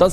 10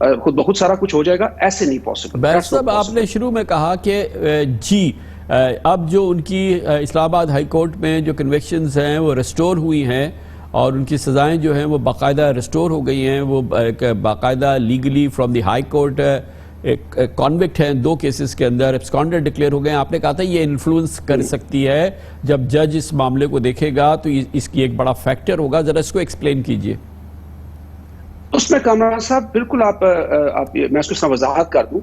خود بخود سارا کچھ ہو جائے گا، ایسے نہیں پاسبل. بیرسٹر صاحب آپ نے شروع میں کہا کہ جی اب جو ان کی اسلام آباد ہائی کورٹ میں جو کنوکشنز ہیں وہ ریسٹور ہوئی ہیں اور ان کی سزائیں جو ہیں وہ باقاعدہ ریسٹور ہو گئی ہیں، وہ باقاعدہ legally from the High Court convict ہیں 2 کیسز کے اندر، ایبسکانڈر ڈکلیئر ہو گئے ہیں. آپ نے کہا تھا یہ انفلوئنس کر سکتی ہے جب جج اس معاملے کو دیکھے گا تو اس کی ایک بڑا فیکٹر ہوگا. ذرا اس کو ایکسپلین کیجئے. اس میں کامران صاحب بالکل میں اس کو وضاحت کر دوں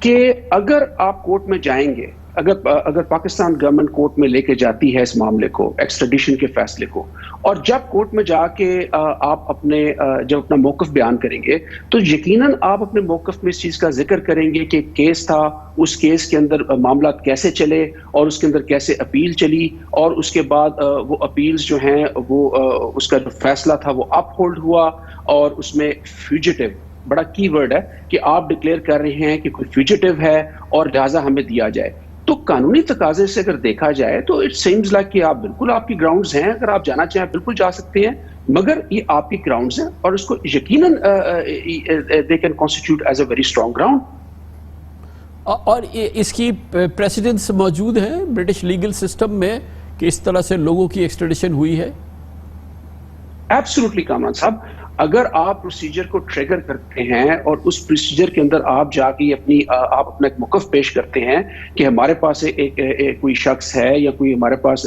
کہ اگر آپ کورٹ میں جائیں گے، اگر پاکستان گورنمنٹ کورٹ میں لے کے جاتی ہے اس معاملے کو، ایکسٹریڈیشن کے فیصلے کو، اور جب کورٹ میں جا کے آپ جب اپنا موقف بیان کریں گے تو یقیناً آپ اپنے موقف میں اس چیز کا ذکر کریں گے کہ کیس تھا، اس کیس کے اندر معاملات کیسے چلے اور اس کے اندر کیسے اپیل چلی، اور اس کے بعد وہ اپیلز جو ہیں وہ اس کا جو فیصلہ تھا وہ اپ ہولڈ ہوا، اور اس میں فیوجیٹیو بڑا کی ورڈ ہے کہ آپ ڈکلیئر کر رہے ہیں کہ کوئی فیوجیٹیو ہے اور لہٰذا ہمیں دیا جائے. تو قانونی تقاضے سے اگر دیکھا جائے تو اٹ سیمز لائک کہ آپ بالکل آپ کی گراؤنڈز ہیں، اگر آپ جانا چاہیں بالکل جا سکتے ہیں، مگر یہ آپ کی گراؤنڈز ہیں اور اس کو یقیناً they can constituted as a very strong ground. اور اس کی پریسیڈنس موجود ہیں برٹش لیگل سسٹم میں کہ اس طرح سے لوگوں کی ایکسٹریڈیشن ہوئی ہے؟ ایبسولوٹلی کامران صاحب، اگر آپ پروسیجر کو ٹریگر کرتے ہیں اور اس پروسیجر کے اندر آپ جا کے آپ اپنا ایک موقف پیش کرتے ہیں کہ ہمارے پاس کوئی شخص ہے یا کوئی ہمارے پاس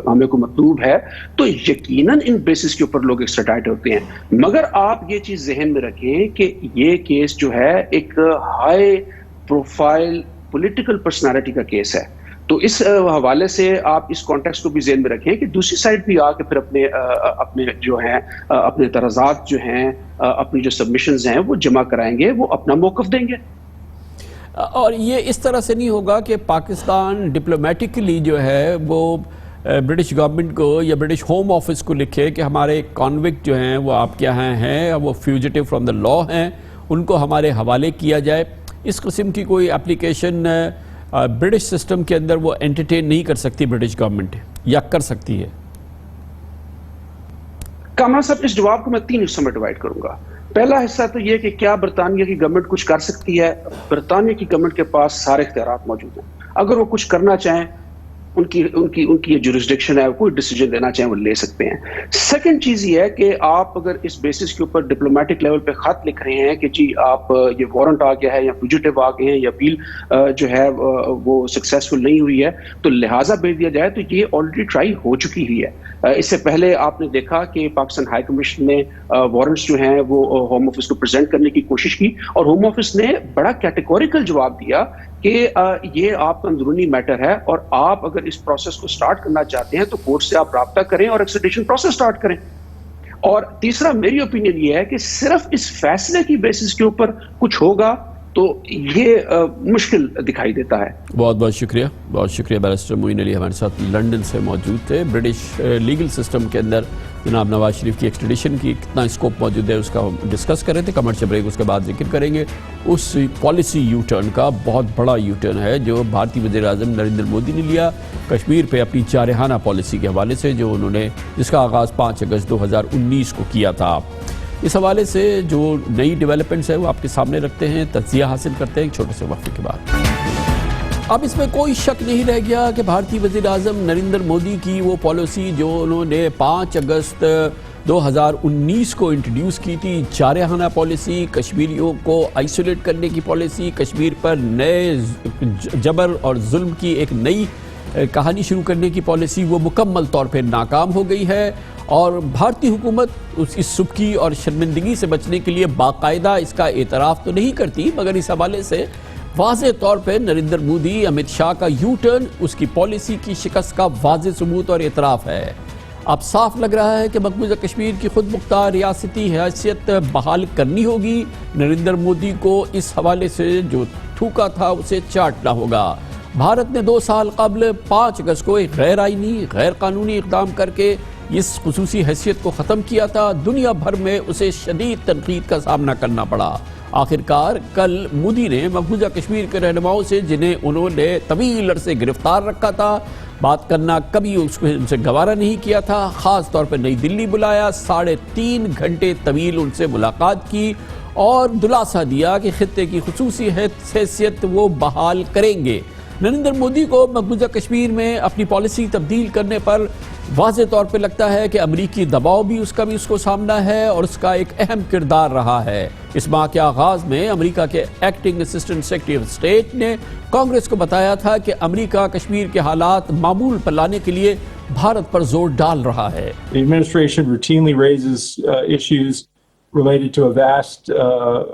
ہمیں کوئی مطلوب ہے، تو یقیناً ان بیسس کے اوپر لوگ ایکسٹراڈائٹ ہوتے ہیں. مگر آپ یہ چیز ذہن میں رکھیں کہ یہ کیس جو ہے ایک ہائی پروفائل پولیٹیکل پرسنالٹی کا کیس ہے، تو اس حوالے سے آپ اس کانٹیکسٹ کو بھی ذہن میں رکھیں کہ دوسری سائڈ بھی آ کے پھر اپنے جو ہیں اپنے اعتراضات جو ہیں، اپنی جو سبمیشنز ہیں وہ جمع کرائیں گے، وہ اپنا موقف دیں گے. اور یہ اس طرح سے نہیں ہوگا کہ پاکستان ڈپلومیٹکلی جو ہے وہ برٹش گورنمنٹ کو یا برٹش ہوم آفس کو لکھے کہ ہمارے کانوکٹ جو ہیں وہ آپ کے یہاں ہیں، وہ فیوجیٹیو فرام دا لا ہیں، ان کو ہمارے حوالے کیا جائے. اس قسم کی کوئی اپلیکیشن برٹش سسٹم کے اندر وہ انٹرٹین نہیں کر سکتی برٹش گورنمنٹ، یا کر سکتی ہے؟ کامران صاحب، اس جواب کو میں 3 حصوں میں ڈیوائیڈ کروں گا. پہلا حصہ تو یہ کہ کیا برطانیہ کی گورنمنٹ کچھ کر سکتی ہے؟ برطانیہ کی گورنمنٹ کے پاس سارے اختیارات موجود ہیں، اگر وہ کچھ کرنا چاہیں ان کی یہ جورسڈکشن ہے، کوئی ڈیسیجن لینا چاہیں وہ لے سکتے ہیں. سیکنڈ چیز یہ ہے کہ آپ اگر اس بیسس کے اوپر ڈپلومیٹک لیول پہ خط لکھ رہے ہیں کہ جی آپ یہ وارنٹ آ گیا ہے یا فیوجیٹیو آ گئے ہیں یا اپیل جو ہے وہ سکسیسفل نہیں ہوئی ہے تو لہٰذا بھیج دیا جائے، تو یہ آلریڈی ٹرائی ہو چکی ہوئی ہے. اس سے پہلے آپ نے دیکھا کہ پاکستان ہائی کمیشن نے وارنٹس جو ہیں وہ ہوم آفس کو پریزنٹ کرنے کی کوشش کی، اور ہوم آفس نے بڑا کیٹیگوریکل جواب دیا کہ یہ آپ کا اندرونی میٹر ہے، اور آپ اگر اس پروسیس کو سٹارٹ کرنا چاہتے ہیں تو کورٹ سے آپ رابطہ کریں اور ایکسٹریڈیشن پروسیس سٹارٹ کریں. اور تیسرا میری اوپینین یہ ہے کہ صرف اس فیصلے کی بیسس کے اوپر کچھ ہوگا تو یہ مشکل دکھائی دیتا ہے. بہت بہت شکریہ، بہت شکریہ. بیرسٹر معین علی ہمارے ساتھ لنڈن سے موجود تھے. برٹش لیگل سسٹم کے اندر جناب نواز شریف کی ایکسٹریڈیشن کی کتنا اسکوپ موجود ہے اس کا ہم ڈسکس کر رہے تھے. کمرشل بریک اس کے بعد ذکر کریں گے اس پالیسی یو ٹرن کا. بہت بڑا یو ٹرن ہے جو بھارتی وزیر اعظم نریندر مودی نے لیا کشمیر پہ اپنی جارحانہ پالیسی کے حوالے سے، جو انہوں نے جس کا آغاز 5 اگست 2019 کو کیا تھا. اس حوالے سے جو نئی ڈیولپمنٹس ہیں وہ آپ کے سامنے رکھتے ہیں، تجزیہ حاصل کرتے ہیں ایک چھوٹے سے وقفے کے بعد. اب اس میں کوئی شک نہیں رہ گیا کہ بھارتی وزیر اعظم نریندر مودی کی وہ پالیسی جو انہوں نے 5 اگست 2019 کو انٹروڈیوس کی تھی، جارحانہ پالیسی، کشمیریوں کو آئسولیٹ کرنے کی پالیسی، کشمیر پر نئے جبر اور ظلم کی ایک نئی کہانی شروع کرنے کی پالیسی، وہ مکمل طور پہ ناکام ہو گئی ہے. اور بھارتی حکومت اس سبکی اور شرمندگی سے بچنے کے لیے باقاعدہ اس کا اعتراف تو نہیں کرتی، مگر اس حوالے سے واضح طور پہ نریندر مودی امت شاہ کا یو ٹرن اس کی پالیسی کی شکست کا واضح ثبوت اور اعتراف ہے. اب صاف لگ رہا ہے کہ مقبوضہ کشمیر کی خود مختار ریاستی حیثیت بحال کرنی ہوگی. نریندر مودی کو اس حوالے سے جو تھوکا تھا اسے چاٹنا ہوگا. بھارت نے 2 سال قبل 5 اگست کو ایک غیر آئینی غیر قانونی اقدام کر کے اس خصوصی حیثیت کو ختم کیا تھا. دنیا بھر میں اسے شدید تنقید کا سامنا کرنا پڑا. آخرکار کل مودی نے مقبوضہ کشمیر کے رہنماؤں سے جنہیں انہوں نے طویل عرصے گرفتار رکھا تھا، بات کرنا کبھی ان سے گوارا نہیں کیا تھا، خاص طور پر نئی دلی بلایا، 3.5 گھنٹے طویل ان سے ملاقات کی اور دلاسا دیا کہ خطے کی خصوصی حیثیت وہ بحال کریں گے۔ نریندر مودی کو مقبوضہ کشمیر میں اپنی پالیسی تبدیل کرنے پر واضح طور پہ لگتا ہے کہ امریکی دباؤ بھی اس کو سامنا ہے اور اس کا ایک اہم کردار رہا ہے۔ اس ماہ کے آغاز میں امریکہ کے acting assistant secretary of state نے کانگریس کو بتایا تھا کہ امریکہ کشمیر کے حالات معمول پر لانے کے لیے بھارت پر زور ڈال رہا ہے۔ The administration routinely raises issues related to a vast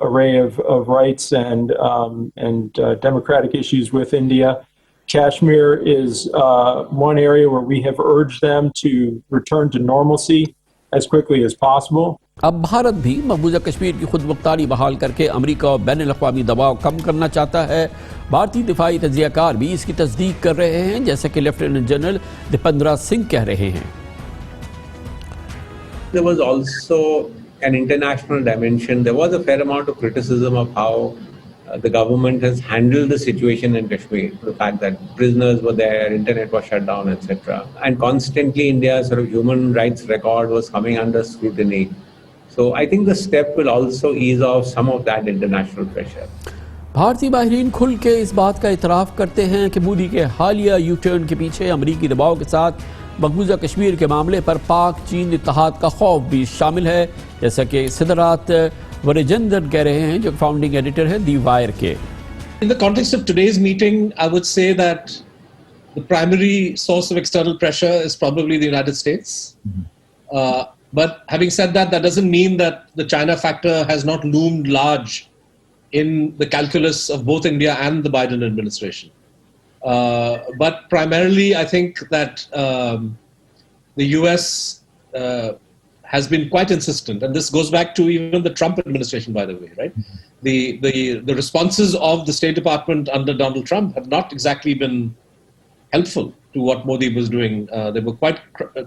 array of rights and democratic issues with India. Kashmir is one area where we have urged them to return to normalcy as quickly as possible. اب بھارت بھی مقبوضہ کشمیر کی خود مختاری بحال کر کے امریکہ اور بین الاقوامی دباؤ کم کرنا چاہتا ہے۔ بھارتی دفاعی تجزیہ کار بھی اس کی تصدیق کر رہے ہیں، جیسا کہ لیفٹیننٹ جنرل دیپندرا سنگھ کہہ رہے ہیں۔ There was also an international dimension. There was a fair amount of criticism of how the government has handled the situation in Kashmir. The fact that prisoners were there, internet was shut down, etc. And constantly India's sort of human rights record was coming under scrutiny. So I think the step will also ease off some of that international pressure. بھارتی ماہرین کھل کے اس بات کا اعتراف کرتے ہیں کہ مودی کے حالیہ یو ٹرن کے پیچھے امریکی دباؤ کے ساتھ مقبوضہ کشمیر کے معاملے پر پاک چین اتحاد کا خوف بھی شامل ہے، جیسا کہ سدھارتھ وریجندر کہہ رہے ہیں جو فاؤنڈنگ ایڈیٹر ہے دی وائر کے۔ In the context of today's meeting, I would say that the primary source of external pressure is probably the United States. But having said that, that doesn't mean that the China factor has not loomed large in the calculus of both India and the Biden administration. But primarily, I think that the US has been quite insistent, and this goes back to even the Trump administration, by the way, right? The responses of the State Department under Donald Trump have not exactly been helpful to what Modi was doing. They were quite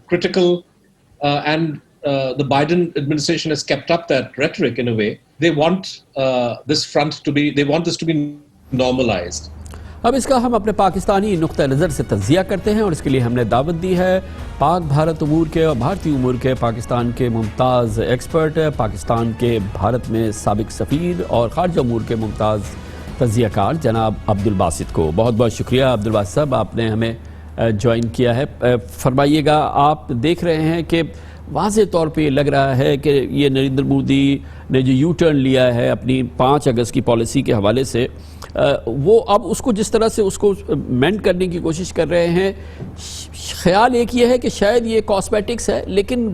critical, and the Biden administration has kept up that rhetoric in a way. They want this front to be, they want this to be normalized. اب اس کا ہم اپنے پاکستانی نقطہ نظر سے تجزیہ کرتے ہیں اور اس کے لیے ہم نے دعوت دی ہے پاک بھارت امور کے اور بھارتی امور کے پاکستان کے ممتاز ایکسپرٹ، پاکستان کے بھارت میں سابق سفیر اور خارجہ امور کے ممتاز تجزیہ کار جناب عبدالباسط کو۔ بہت بہت شکریہ عبدالباسط صاحب، آپ نے ہمیں جوائن کیا ہے۔ فرمائیے گا، آپ دیکھ رہے ہیں کہ واضح طور پہ لگ رہا ہے کہ یہ نریندر مودی نے جو یو ٹرن لیا ہے اپنی 5 اگست کی پالیسی کے حوالے سے، وہ اب اس کو جس طرح سے اس کو مینڈ کرنے کی کوشش کر رہے ہیں، خیال ایک یہ ہے کہ شاید یہ کاسمیٹکس ہے، لیکن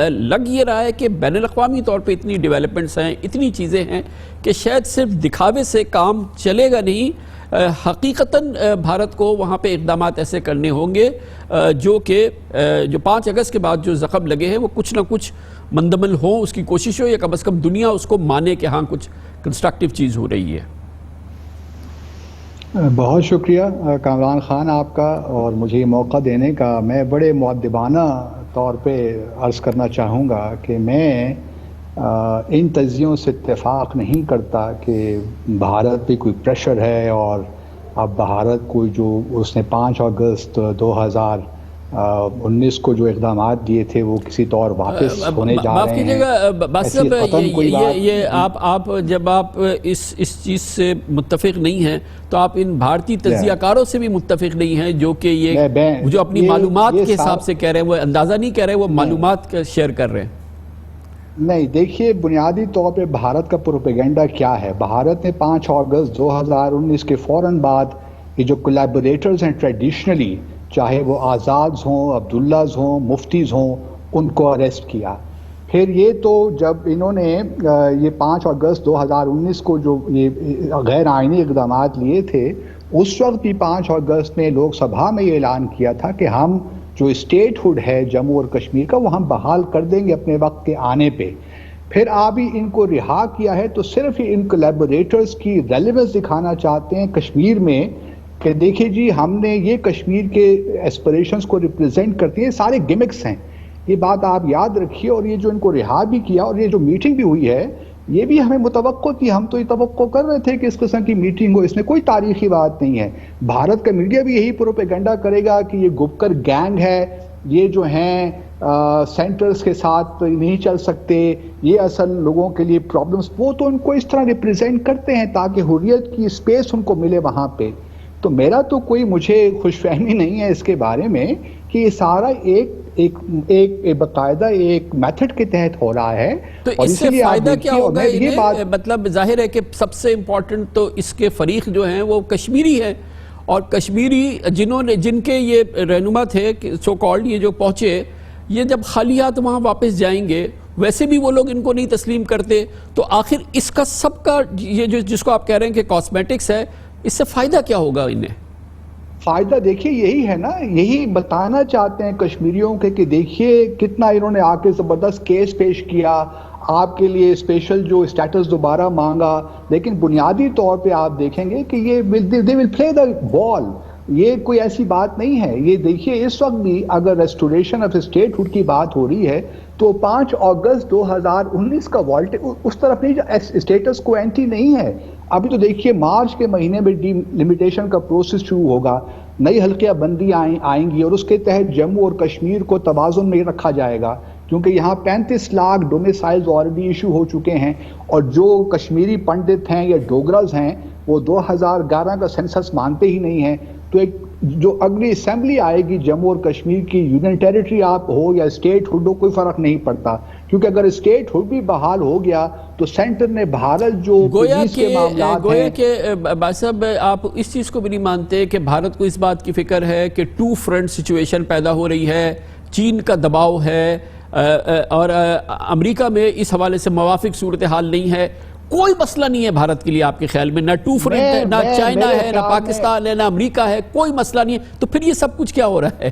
لگ یہ رہا ہے کہ بین الاقوامی طور پہ اتنی ڈیولپمنٹس ہیں، اتنی چیزیں ہیں کہ شاید صرف دکھاوے سے کام چلے گا نہیں، حقیقتاً بھارت کو وہاں پہ اقدامات ایسے کرنے ہوں گے جو کہ جو 5 اگست کے بعد جو زخم لگے ہیں وہ کچھ نہ کچھ مندمل ہوں، اس کی کوشش ہو یا کم از کم دنیا اس کو مانے کہ ہاں کچھ کنسٹرکٹیو چیز ہو رہی ہے۔ بہت شکریہ کامران خان آپ کا اور مجھے یہ موقع دینے کا۔ میں بڑے مؤدبانہ طور پہ عرض کرنا چاہوں گا کہ میں ان تجزیوں سے اتفاق نہیں کرتا کہ بھارت پہ کوئی پریشر ہے اور اب بھارت کو جو اس نے 5 اگست 2019 کو جو اقدامات دیے تھے وہ کسی طور واپس ہونے جا رہے ہیں۔ معاف کیجیے گا بس یہ آپ جب آپ اس چیز سے متفق نہیں ہیں تو آپ ان بھارتی تجزیہ کاروں سے بھی متفق نہیں ہیں جو کہ یہ جو اپنی معلومات کے حساب سے کہہ رہے ہیں، وہ اندازہ نہیں کہہ رہے، وہ معلومات شیئر کر رہے ہیں۔ نہیں، دیکھیے بنیادی طور پہ بھارت کا پروپیگنڈا کیا ہے۔ بھارت نے 5 اگست 2019 کے فوراً بعد یہ جو کولیبوریٹرز ہیں ٹریڈیشنلی، چاہے وہ آزادز ہوں، عبداللہز ہوں، مفتیز ہوں، ان کو اریسٹ کیا۔ پھر یہ تو جب انہوں نے یہ 5 اگست 2019 کو جو یہ غیر آئینی اقدامات لیے تھے، اس وقت بھی 5 اگست میں لوک سبھا میں یہ اعلان کیا تھا کہ ہم جو اسٹیٹ ہوڈ ہے جموں اور کشمیر کا وہ ہم بحال کر دیں گے اپنے وقت کے آنے پہ۔ پھر آپ ہی ان کو رہا کیا ہے تو صرف ان کولیبوریٹرز کی ریلیونس دکھانا چاہتے ہیں کشمیر میں کہ دیکھیں جی ہم نے یہ کشمیر کے ایسپریشنز کو ریپرزینٹ کرتی ہیں، سارے گمکس ہیں۔ یہ بات آپ یاد رکھیے، اور یہ جو ان کو رہا بھی کیا اور یہ جو میٹنگ بھی ہوئی ہے یہ بھی ہمیں متوقع تھی، ہم تو یہ توقع کر رہے تھے کہ اس قسم کی میٹنگ ہو، اس میں کوئی تاریخی بات نہیں ہے۔ بھارت کا میڈیا بھی یہی پروپیگنڈا کرے گا کہ یہ گپکر گینگ ہے، یہ جو ہیں سینٹرز کے ساتھ نہیں چل سکتے، یہ اصل لوگوں کے لیے پرابلمس، وہ تو ان کو اس طرح ریپریزینٹ کرتے ہیں تاکہ حریت کی اسپیس ان کو ملے وہاں پہ. تو میرا تو کوئی مجھے خوش فہمی نہیں ہے اس کے بارے میں کہ یہ سارا ایک باقاعدہ ایک میتھڈ کے تحت ہو رہا ہے. تو اس سے فائدہ کیا ہوگا انہیں؟ مطلب ظاہر ہے کہ سب سے امپورٹنٹ تو اس کے فریق جو ہیں وہ کشمیری ہیں، اور کشمیری جن کے یہ رہنما تھے سو کالڈ، یہ جو پہنچے، یہ جب خالی ہاتھ وہاں واپس جائیں گے، ویسے بھی وہ لوگ ان کو نہیں تسلیم کرتے، تو آخر اس کا سب کا یہ جس کو آپ کہہ رہے ہیں کہ کاسمیٹکس ہے، اس سے فائدہ کیا ہوگا انہیں؟ فائدہ دیکھیے یہی ہے نا، یہی بتانا چاہتے ہیں کشمیریوں کے کہ دیکھیے کتنا انہوں نے آ کے زبردست کیس پیش کیا، آپ کے لیے اسپیشل جو اسٹیٹس دوبارہ مانگا، لیکن بنیادی طور پہ آپ دیکھیں گے کہ یہ they will play the ball. یہ کوئی ایسی بات نہیں ہے. یہ دیکھیے اس وقت بھی اگر ریسٹوریشن آف اسٹیٹ ہوڈ کی بات ہو رہی ہے تو 5 اگست 2019 کا والٹ اس طرف نہیں، اسٹیٹس کو اینٹی نہیں ہے. ابھی تو دیکھیے مارچ کے مہینے میں ڈی لمیٹیشن کا پروسیس شروع ہوگا، نئی حلقہ بندی آئیں گی اور اس کے تحت جموں اور کشمیر کو توازن میں رکھا جائے گا، کیونکہ یہاں 35 لاکھ ڈومیسائلز آلریڈی ایشو ہو چکے ہیں، اور جو کشمیری پنڈت ہیں یا ڈوگرز ہیں وہ 2011 کا سینسس مانتے ہی نہیں ہیں. تو ایک جو اگلی اسمبلی آئے گی جموں اور کشمیر کی، یونین ٹیریٹری آپ ہو یا اسٹیٹ ہوڈ ہو، کوئی فرق نہیں پڑتا، کیونکہ اگر اسٹیٹ ہوڈ بھی بحال ہو گیا تو سینٹر نے بھارت جو پولیس کے معاملات ہیں، گویا کہ باز صاحب آپ اس چیز کو بھی نہیں مانتے کہ بھارت کو اس بات کی فکر ہے کہ 2 فرنٹ سچویشن پیدا ہو رہی ہے، چین کا دباؤ ہے اور امریکہ میں اس حوالے سے موافق صورتحال نہیں ہے. کوئی مسئلہ نہیں ہے بھارت کے لیے آپ کے خیال میں؟ نہ 2 فرنٹ ہے، نہ چائنا ہے، نہ پاکستان ہے، نہ امریکہ ہے، کوئی مسئلہ نہیں ہے. تو پھر یہ سب کچھ کیا ہو رہا ہے؟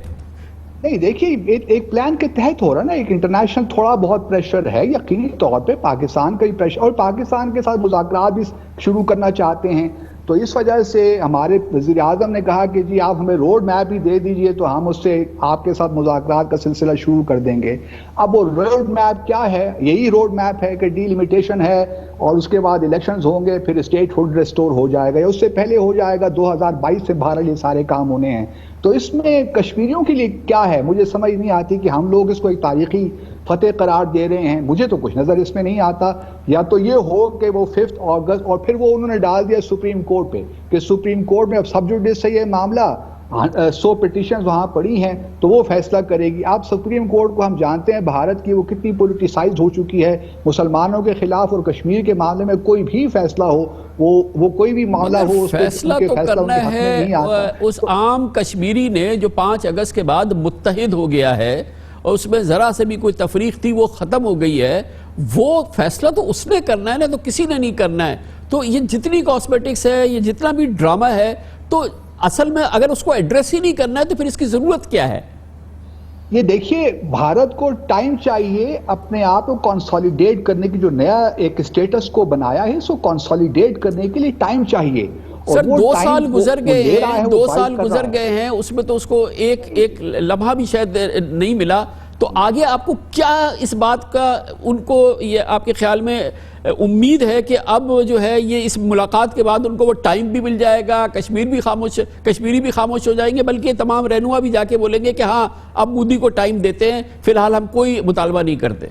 نہیں دیکھیے ایک پلان کے تحت ہو رہا ہے نا، ایک انٹرنیشنل تھوڑا بہت پریشر ہے یقینی طور پہ، پاکستان کا ہی پریشر، اور پاکستان کے ساتھ مذاکرات بھی شروع کرنا چاہتے ہیں. تو اس وجہ سے ہمارے وزیر اعظم نے کہا کہ جی آپ ہمیں روڈ میپ ہی دے دیجئے تو ہم اس سے آپ کے ساتھ مذاکرات کا سلسلہ شروع کر دیں گے. اب وہ روڈ میپ کیا ہے؟ یہی روڈ میپ ہے کہ ڈی لمیٹیشن ہے اور اس کے بعد الیکشنز ہوں گے، پھر اسٹیٹ ہوڈ ریسٹور ہو جائے گا، یا اس سے پہلے ہو جائے گا، 2022 سے بہرحال یہ سارے کام ہونے ہیں. تو اس میں کشمیریوں کے لیے کیا ہے مجھے سمجھ نہیں آتی کہ ہم لوگ اس کو ایک تاریخی فتح قرار دے رہے ہیں. مجھے تو کچھ نظر اس میں نہیں آتا. یا تو یہ ہو کہ وہ 5 اگست اور پھر وہ انہوں نے ڈال دیا سپریم کورٹ پہ کہ سپریم کورٹ میں اب سب جوڈس سے یہ معاملہ 100 پٹیشنز وہاں پڑی ہیں تو وہ فیصلہ کرے گی. آپ سپریم کورٹ کو ہم جانتے ہیں بھارت کی وہ کتنی پولیٹیسائز ہو چکی ہے، مسلمانوں کے خلاف اور کشمیر کے معاملے میں کوئی بھی فیصلہ ہو، وہ کوئی بھی معاملہ ہو، اس فیصلہ تو کرنا ہے. اس عام کشمیری نے جو 5 اگست کے بعد متحد ہو گیا ہے اور اس میں ذرا سے بھی کوئی تفریق تھی وہ ختم ہو گئی ہے، وہ فیصلہ تو اس نے کرنا ہے نا، تو کسی نے نہیں کرنا ہے. تو یہ جتنی کاسمیٹکس ہے، یہ جتنا بھی ڈرامہ ہے، تو اصل میں اگر اس کو ایڈریس ہی نہیں کرنا ہے تو پھر اس کی ضرورت کیا ہے؟ یہ دیکھیے بھارت کو ٹائم چاہیے اپنے آپ کو کنسالیڈیٹ کرنے کی، جو نیا ایک اسٹیٹس کو بنایا ہے اس کو کنسالیڈیٹ کرنے کے لیے ٹائم چاہیے. سر 2 سال گزر گئے ہیں، 2 سال گزر گئے ہیں، اس میں تو اس کو ایک لمحہ بھی شاید نہیں ملا. تو آگے آپ کو کیا اس بات کا ان کو یہ آپ کے خیال میں امید ہے کہ اب جو ہے یہ اس ملاقات کے بعد ان کو وہ ٹائم بھی مل جائے گا، کشمیری بھی خاموش ہو جائیں گے، بلکہ تمام رہنما بھی جا کے بولیں گے کہ ہاں اب مودی کو ٹائم دیتے ہیں، فی الحال ہم کوئی مطالبہ نہیں کرتے؟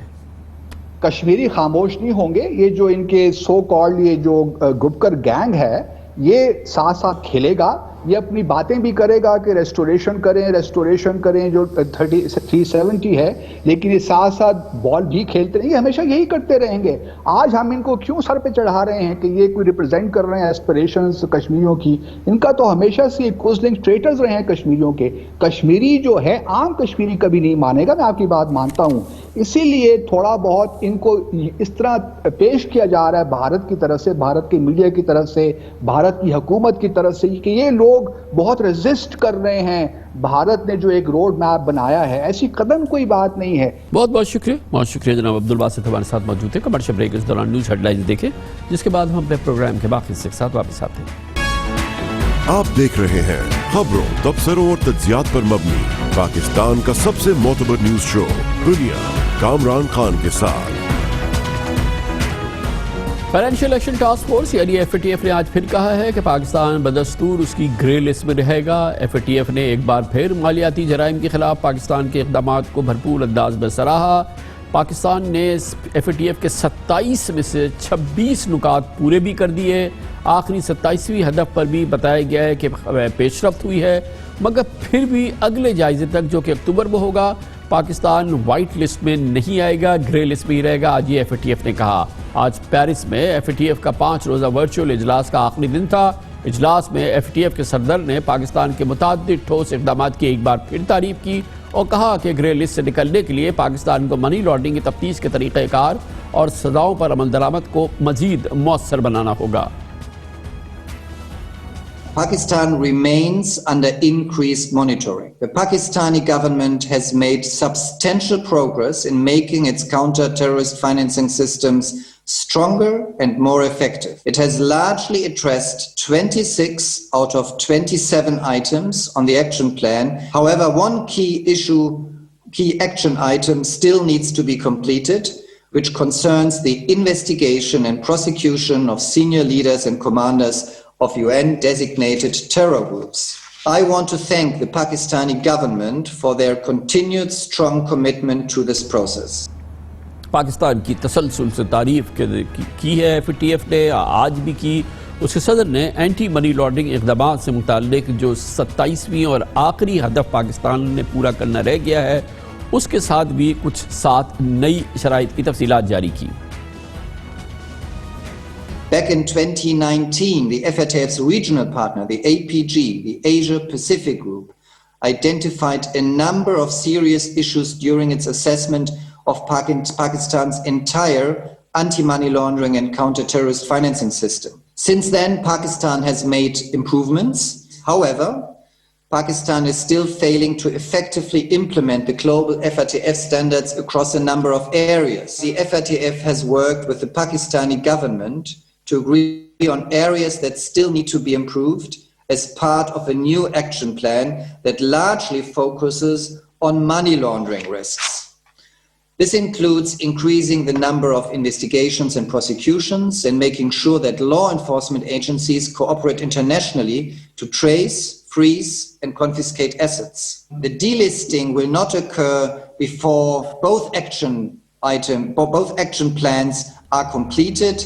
کشمیری خاموش نہیں ہوں گے. یہ جو ان کے سو کالڈ یہ جو گپکر گینگ ہے یہ ساتھ ساتھ کھیلے گا، یہ اپنی باتیں بھی کرے گا کہ ریسٹوریشن کریں جو 370 ہے، لیکن یہ ساتھ ساتھ بال بھی کھیلتے رہیں گے، ہمیشہ یہی کرتے رہیں گے. آج ہم ان کو کیوں سر پہ چڑھا رہے ہیں کہ یہ کوئی ریپرزینٹ کر رہے ہیں ایسپریشنز کشمیریوں کی؟ ان کا تو ہمیشہ سے کوزلنگ ٹریٹرز رہے ہیں کشمیریوں کے. کشمیری جو ہے عام کشمیری کبھی نہیں مانے گا، میں آپ کی بات مانتا ہوں. اسی لیے تھوڑا بہت ان کو اس طرح پیش کیا جا رہا ہے بھارت کی طرف سے، بھارت کی میڈیا کی طرف سے، بھارت کی حکومت کی طرف سے، کہ یہ لوگ بہت ریزسٹ کر رہے ہیں بھارت نے جو ایک روڈ میپ بنایا ہے. ایسی قدم کوئی بات نہیں ہے. بہت شکریہ جناب عبدالباسط ہمارے ساتھ موجود تھے. کمرشل بریک اس دوران نیوز ہیڈ لائنز دیکھیں، جس کے بعد ہم اپنے پروگرام کے باقی حصے کے ساتھ واپس آتے ہیں. آپ دیکھ رہے ہیں خبروں، تبصروں اور تجزیات پر مبنی پاکستان کا سب سے معتبر نیوز شو دنیا، کامران خان کے ساتھ. فائنینشیل ایکشن ٹاسک فورس یعنی FATF نے آج پھر کہا ہے کہ پاکستان بدستور اس کی گرے لسٹ میں رہے گا۔ FATF نے ایک بار پھر مالیاتی جرائم کے خلاف پاکستان کے اقدامات کو بھرپور انداز میں سراہا۔ پاکستان نے FATF کے 27 میں سے 26 نکات پورے بھی کر دیے۔ آخری 27ویں ہدف پر بھی بتایا گیا ہے کہ پیش رفت ہوئی ہے، مگر پھر بھی اگلے جائزے تک جو کہ اکتوبر میں ہوگا پاکستان وائٹ لسٹ میں نہیں آئے گا، گرے لسٹ میں ہی رہے گا۔ آج یہ FATF نے کہا۔ آج پیرس میں FATF کا 5 روزہ ورچوئل اجلاس کا آخری دن تھا۔ اجلاس میں FATF کے صدر نے پاکستان کے متعدد ٹھوس اقدامات کی ایک بار پھر تعریف کی اور کہا کہ گرے لسٹ سے نکلنے کے لیے پاکستان کو منی لانڈرنگ کی تفتیش کے طریقہ کار اور سزاؤں پر عمل درآمد کو مزید مؤثر بنانا ہوگا۔ Pakistan remains under increased monitoring. The Pakistani government has made substantial progress in making its counter-terrorist financing systems stronger and more effective. It has largely addressed 26 out of 27 items on the action plan. However, one key action item still needs to be completed, which concerns the investigation and prosecution of senior leaders and commanders of UN-designated terror groups. I want to thank the Pakistani government for their continued strong commitment to this process. Pakistan کی تسلسل سے تعریف کی ہے FATF نے، آج بھی کی۔ اس کے صدر نے اینٹی منی لانڈرنگ اقدامات سے متعلق جو 27ویں اور آخری ہدف پاکستان نے پورا کرنا رہ گیا ہے، اس کے ساتھ بھی کچھ 7 نئی شرائط کی تفصیلات جاری کی۔ Back in 2019, the FATF's regional partner, the APG, the Asia Pacific Group, identified a number of serious issues during its assessment of Pakistan's entire anti-money laundering and counter-terrorist financing system. Since then, Pakistan has made improvements. However, Pakistan is still failing to effectively implement the global FATF standards across a number of areas. The FATF has worked with the Pakistani government to agree on areas that still need to be improved as part of a new action plan that largely focuses on money laundering risks. This includes increasing the number of investigations and prosecutions and making sure that law enforcement agencies cooperate internationally to trace, freeze, and confiscate assets. The delisting will not occur before both action plans are completed.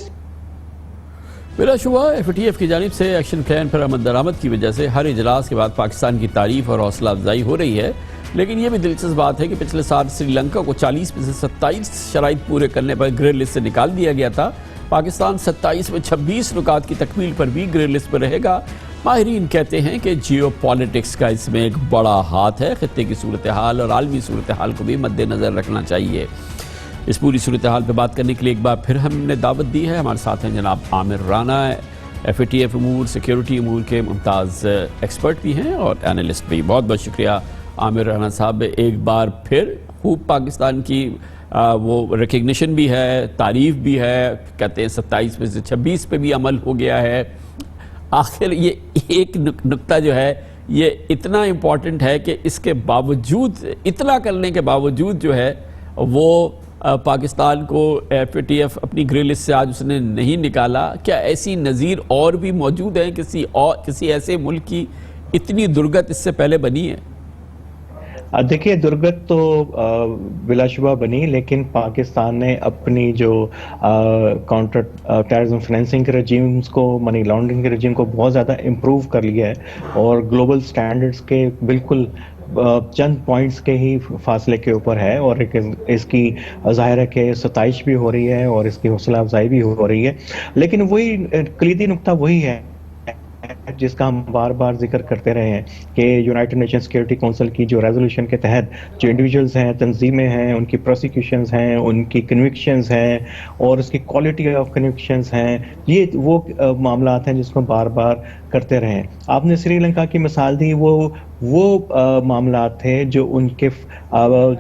بلا شبہ FATF کی جانب سے action plan پر عمل درآمد کی وجہ سے ہر اجلاس کے بعد پاکستان کی تعریف اور حوصلہ افزائی ہو رہی ہے، لیکن یہ بھی دلچسپ بات ہے کہ پچھلے سال سری لنکا کو 40 میں سے 27 شرائط پورے کرنے پر گرے لسٹ سے نکال دیا گیا تھا۔ پاکستان 27 میں 26 نکات کی تکمیل پر بھی گرے لسٹ پر رہے گا۔ ماہرین کہتے ہیں کہ جیو پالیٹکس کا اس میں ایک بڑا ہاتھ ہے، خطے کی صورتحال اور عالمی صورتحال کو بھی مد نظر رکھنا چاہیے۔ اس پوری صورتحال پہ بات کرنے کے لیے ایک بار پھر ہم نے دعوت دی ہے۔ ہمارے ساتھ ہیں جناب عامر رانا، FATF امور سیکیورٹی امور کے ممتاز ایکسپرٹ بھی ہیں اور اینالسٹ بھی۔ بہت بہت شکریہ عامر رانا صاحب، ایک بار پھر خوب پاکستان کی وہ ریکگنیشن بھی ہے، تعریف بھی ہے، کہتے ہیں 27 میں سے 26 پہ بھی عمل ہو گیا ہے۔ آخر یہ ایک نقطہ جو ہے یہ اتنا امپورٹنٹ ہے کہ اس کے باوجود، اتنا کرنے کے باوجود جو ہے وہ پاکستان کو FATF اپنی گرے لسٹ سے آج اس نے نہیں نکالا۔ کیا ایسی نظیر اور بھی موجود ہیں؟ کسی ایسے ملک کی اتنی درگت اس سے پہلے بنی ہے؟ دیکھیے، درگت تو بلا شبہ بنی، لیکن پاکستان نے اپنی جو کاؤنٹر ٹیررزم فائنینسنگ کے رجیمز کو، منی لانڈرنگ کے رجیم کو بہت زیادہ امپروو کر لیا ہے، اور گلوبل سٹینڈرڈز کے بالکل چند پوائنٹس کے ہی فاصلے کے اوپر ہے، اور اس کی ظاہر ہے کہ ستائش بھی ہو رہی ہے اور اس کی حوصلہ افزائی بھی ہو رہی ہے۔ لیکن وہی کلیدی نقطہ وہی ہے جس کا ہم بار بار ذکر کرتے رہے ہیں کہ یونائٹڈ نیشن سیکیورٹی کونسل کی جو ریزولوشن کے تحت جو انڈیویجولز ہیں، تنظیمیں ہیں، ان کی پروسیکیوشنز ہیں، ان کی کنوکشنز ہیں اور اس کی کوالٹی آف کنوکشنز ہیں، یہ وہ معاملات ہیں جس کو بار بار کرتے رہے ہیں۔ آپ نے سری لنکا کی مثال دی، وہ معاملات تھے جو ان کے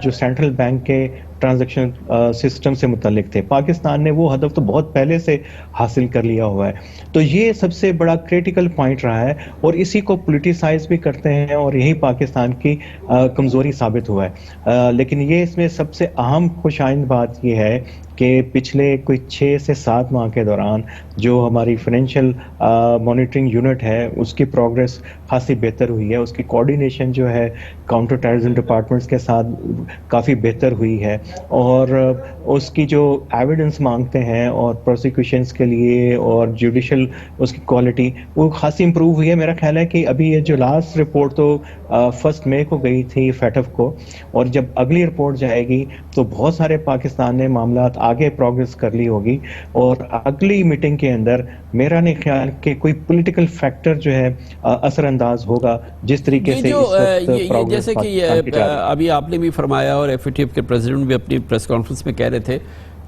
جو سینٹرل بینک کے ٹرانزیکشن سسٹم سے متعلق تھے۔ پاکستان نے وہ ہدف تو بہت پہلے سے حاصل کر لیا ہوا ہے، تو یہ سب سے بڑا کریٹیکل پوائنٹ رہا ہے، اور اسی کو پولیٹیسائز بھی کرتے ہیں، اور یہی پاکستان کی کمزوری ثابت ہوا ہے۔ لیکن یہ اس میں سب سے اہم خوش آئند بات یہ ہے کہ پچھلے کوئی 6 سے 7 ماہ کے دوران جو ہماری فائنینشیل مانیٹرنگ یونٹ ہے اس کی پروگریس خاصی بہتر ہوئی ہے، اس کی کوارڈینیشن جو ہے کاؤنٹر ٹیررزم ڈپارٹمنٹس کے ساتھ کافی بہتر ہوئی ہے، اور اس کی جو ایویڈنس مانگتے ہیں اور پروسیکیوشنس کے لیے اور جوڈیشل اس کی کوالٹی وہ خاصی امپروو ہوئی ہے۔ میرا خیال ہے کہ ابھی یہ جو لاسٹ رپورٹ تو 1 مئی کو گئی تھی فیٹف کو، اور جب اگلی رپورٹ جائے گی تو بہت سارے پاکستان نے معاملات آگے پروگریس کر لی ہوگی، اور اگلی میٹنگ کے اندر میرا نہیں خیال کہ کوئی پولیٹیکل فیکٹر جو ہے اثر انداز ہوگا جس طریقے سے اس وقت پروگریس جیسے کہ یہ ابھی آپ نے بھی فرمایا اور ایف اے ٹی ایف کے پریزیڈنٹ بھی اپنی پریس کانفرنس میں کہہ رہے تھے،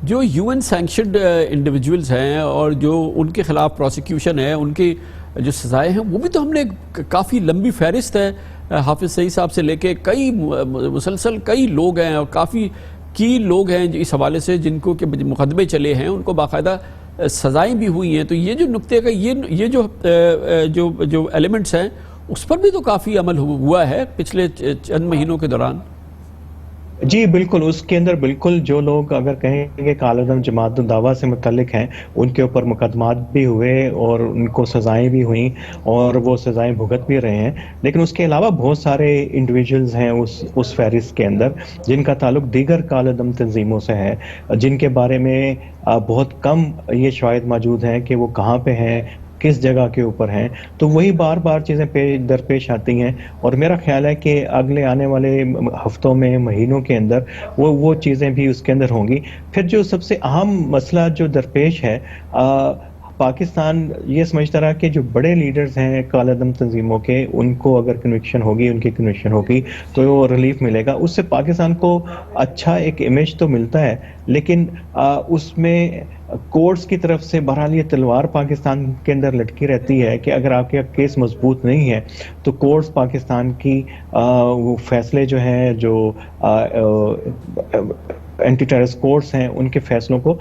جو یو این سینکشنڈ انڈیویجولز ہیں اور جو ان کے خلاف پروسیکیوشن ہے، ان کی جو سزائیں ہیں وہ بھی تو ہم نے کافی لمبی فہرست ہے، حافظ سعید صاحب سے لے کے کئی مسلسل کئی لوگ ہیں اور کافی کی لوگ ہیں اس حوالے سے جن کو کہ مقدمے چلے ہیں، ان کو باقاعدہ سزائیں بھی ہوئی ہیں۔ تو یہ جو نقطے کا یہ جو ایلیمنٹس ہیں اس پر بھی تو کافی عمل ہوا ہے پچھلے چند مہینوں کے دوران۔ جی بالکل، اس کے اندر بالکل جو لوگ اگر کہیں گے کالعدم جماعت الدعوہ سے متعلق ہیں ان کے اوپر مقدمات بھی ہوئے اور ان کو سزائیں بھی ہوئیں اور وہ سزائیں بھگت بھی رہے ہیں، لیکن اس کے علاوہ بہت سارے انڈیویجولز ہیں اس فہرست کے اندر جن کا تعلق دیگر کالعدم تنظیموں سے ہے، جن کے بارے میں بہت کم یہ شواہد موجود ہیں کہ وہ کہاں پہ ہیں، کس جگہ کے اوپر ہیں، تو وہی بار بار چیزیں درپیش آتی ہیں، اور میرا خیال ہے کہ اگلے آنے والے ہفتوں میں مہینوں کے اندر وہ چیزیں بھی اس کے اندر ہوں گی۔ پھر جو سب سے اہم مسئلہ جو درپیش ہے، پاکستان یہ سمجھتا رہا کہ جو بڑے لیڈرز ہیں کالعدم تنظیموں کے ان کو اگر کنوکشن ہوگی، ان کی کنوکشن ہوگی تو وہ ریلیف ملے گا، اس سے پاکستان کو اچھا ایک امیج تو ملتا ہے، لیکن اس میں کورٹس کی طرف سے بہرحال یہ تلوار پاکستان کے اندر لٹکی رہتی ہے کہ اگر آپ کا کیس مضبوط نہیں ہے تو کورٹس پاکستان کی وہ فیصلے جو ہیں جو اینٹی ٹیررسٹ کورٹس ہیں ان کے فیصلوں کو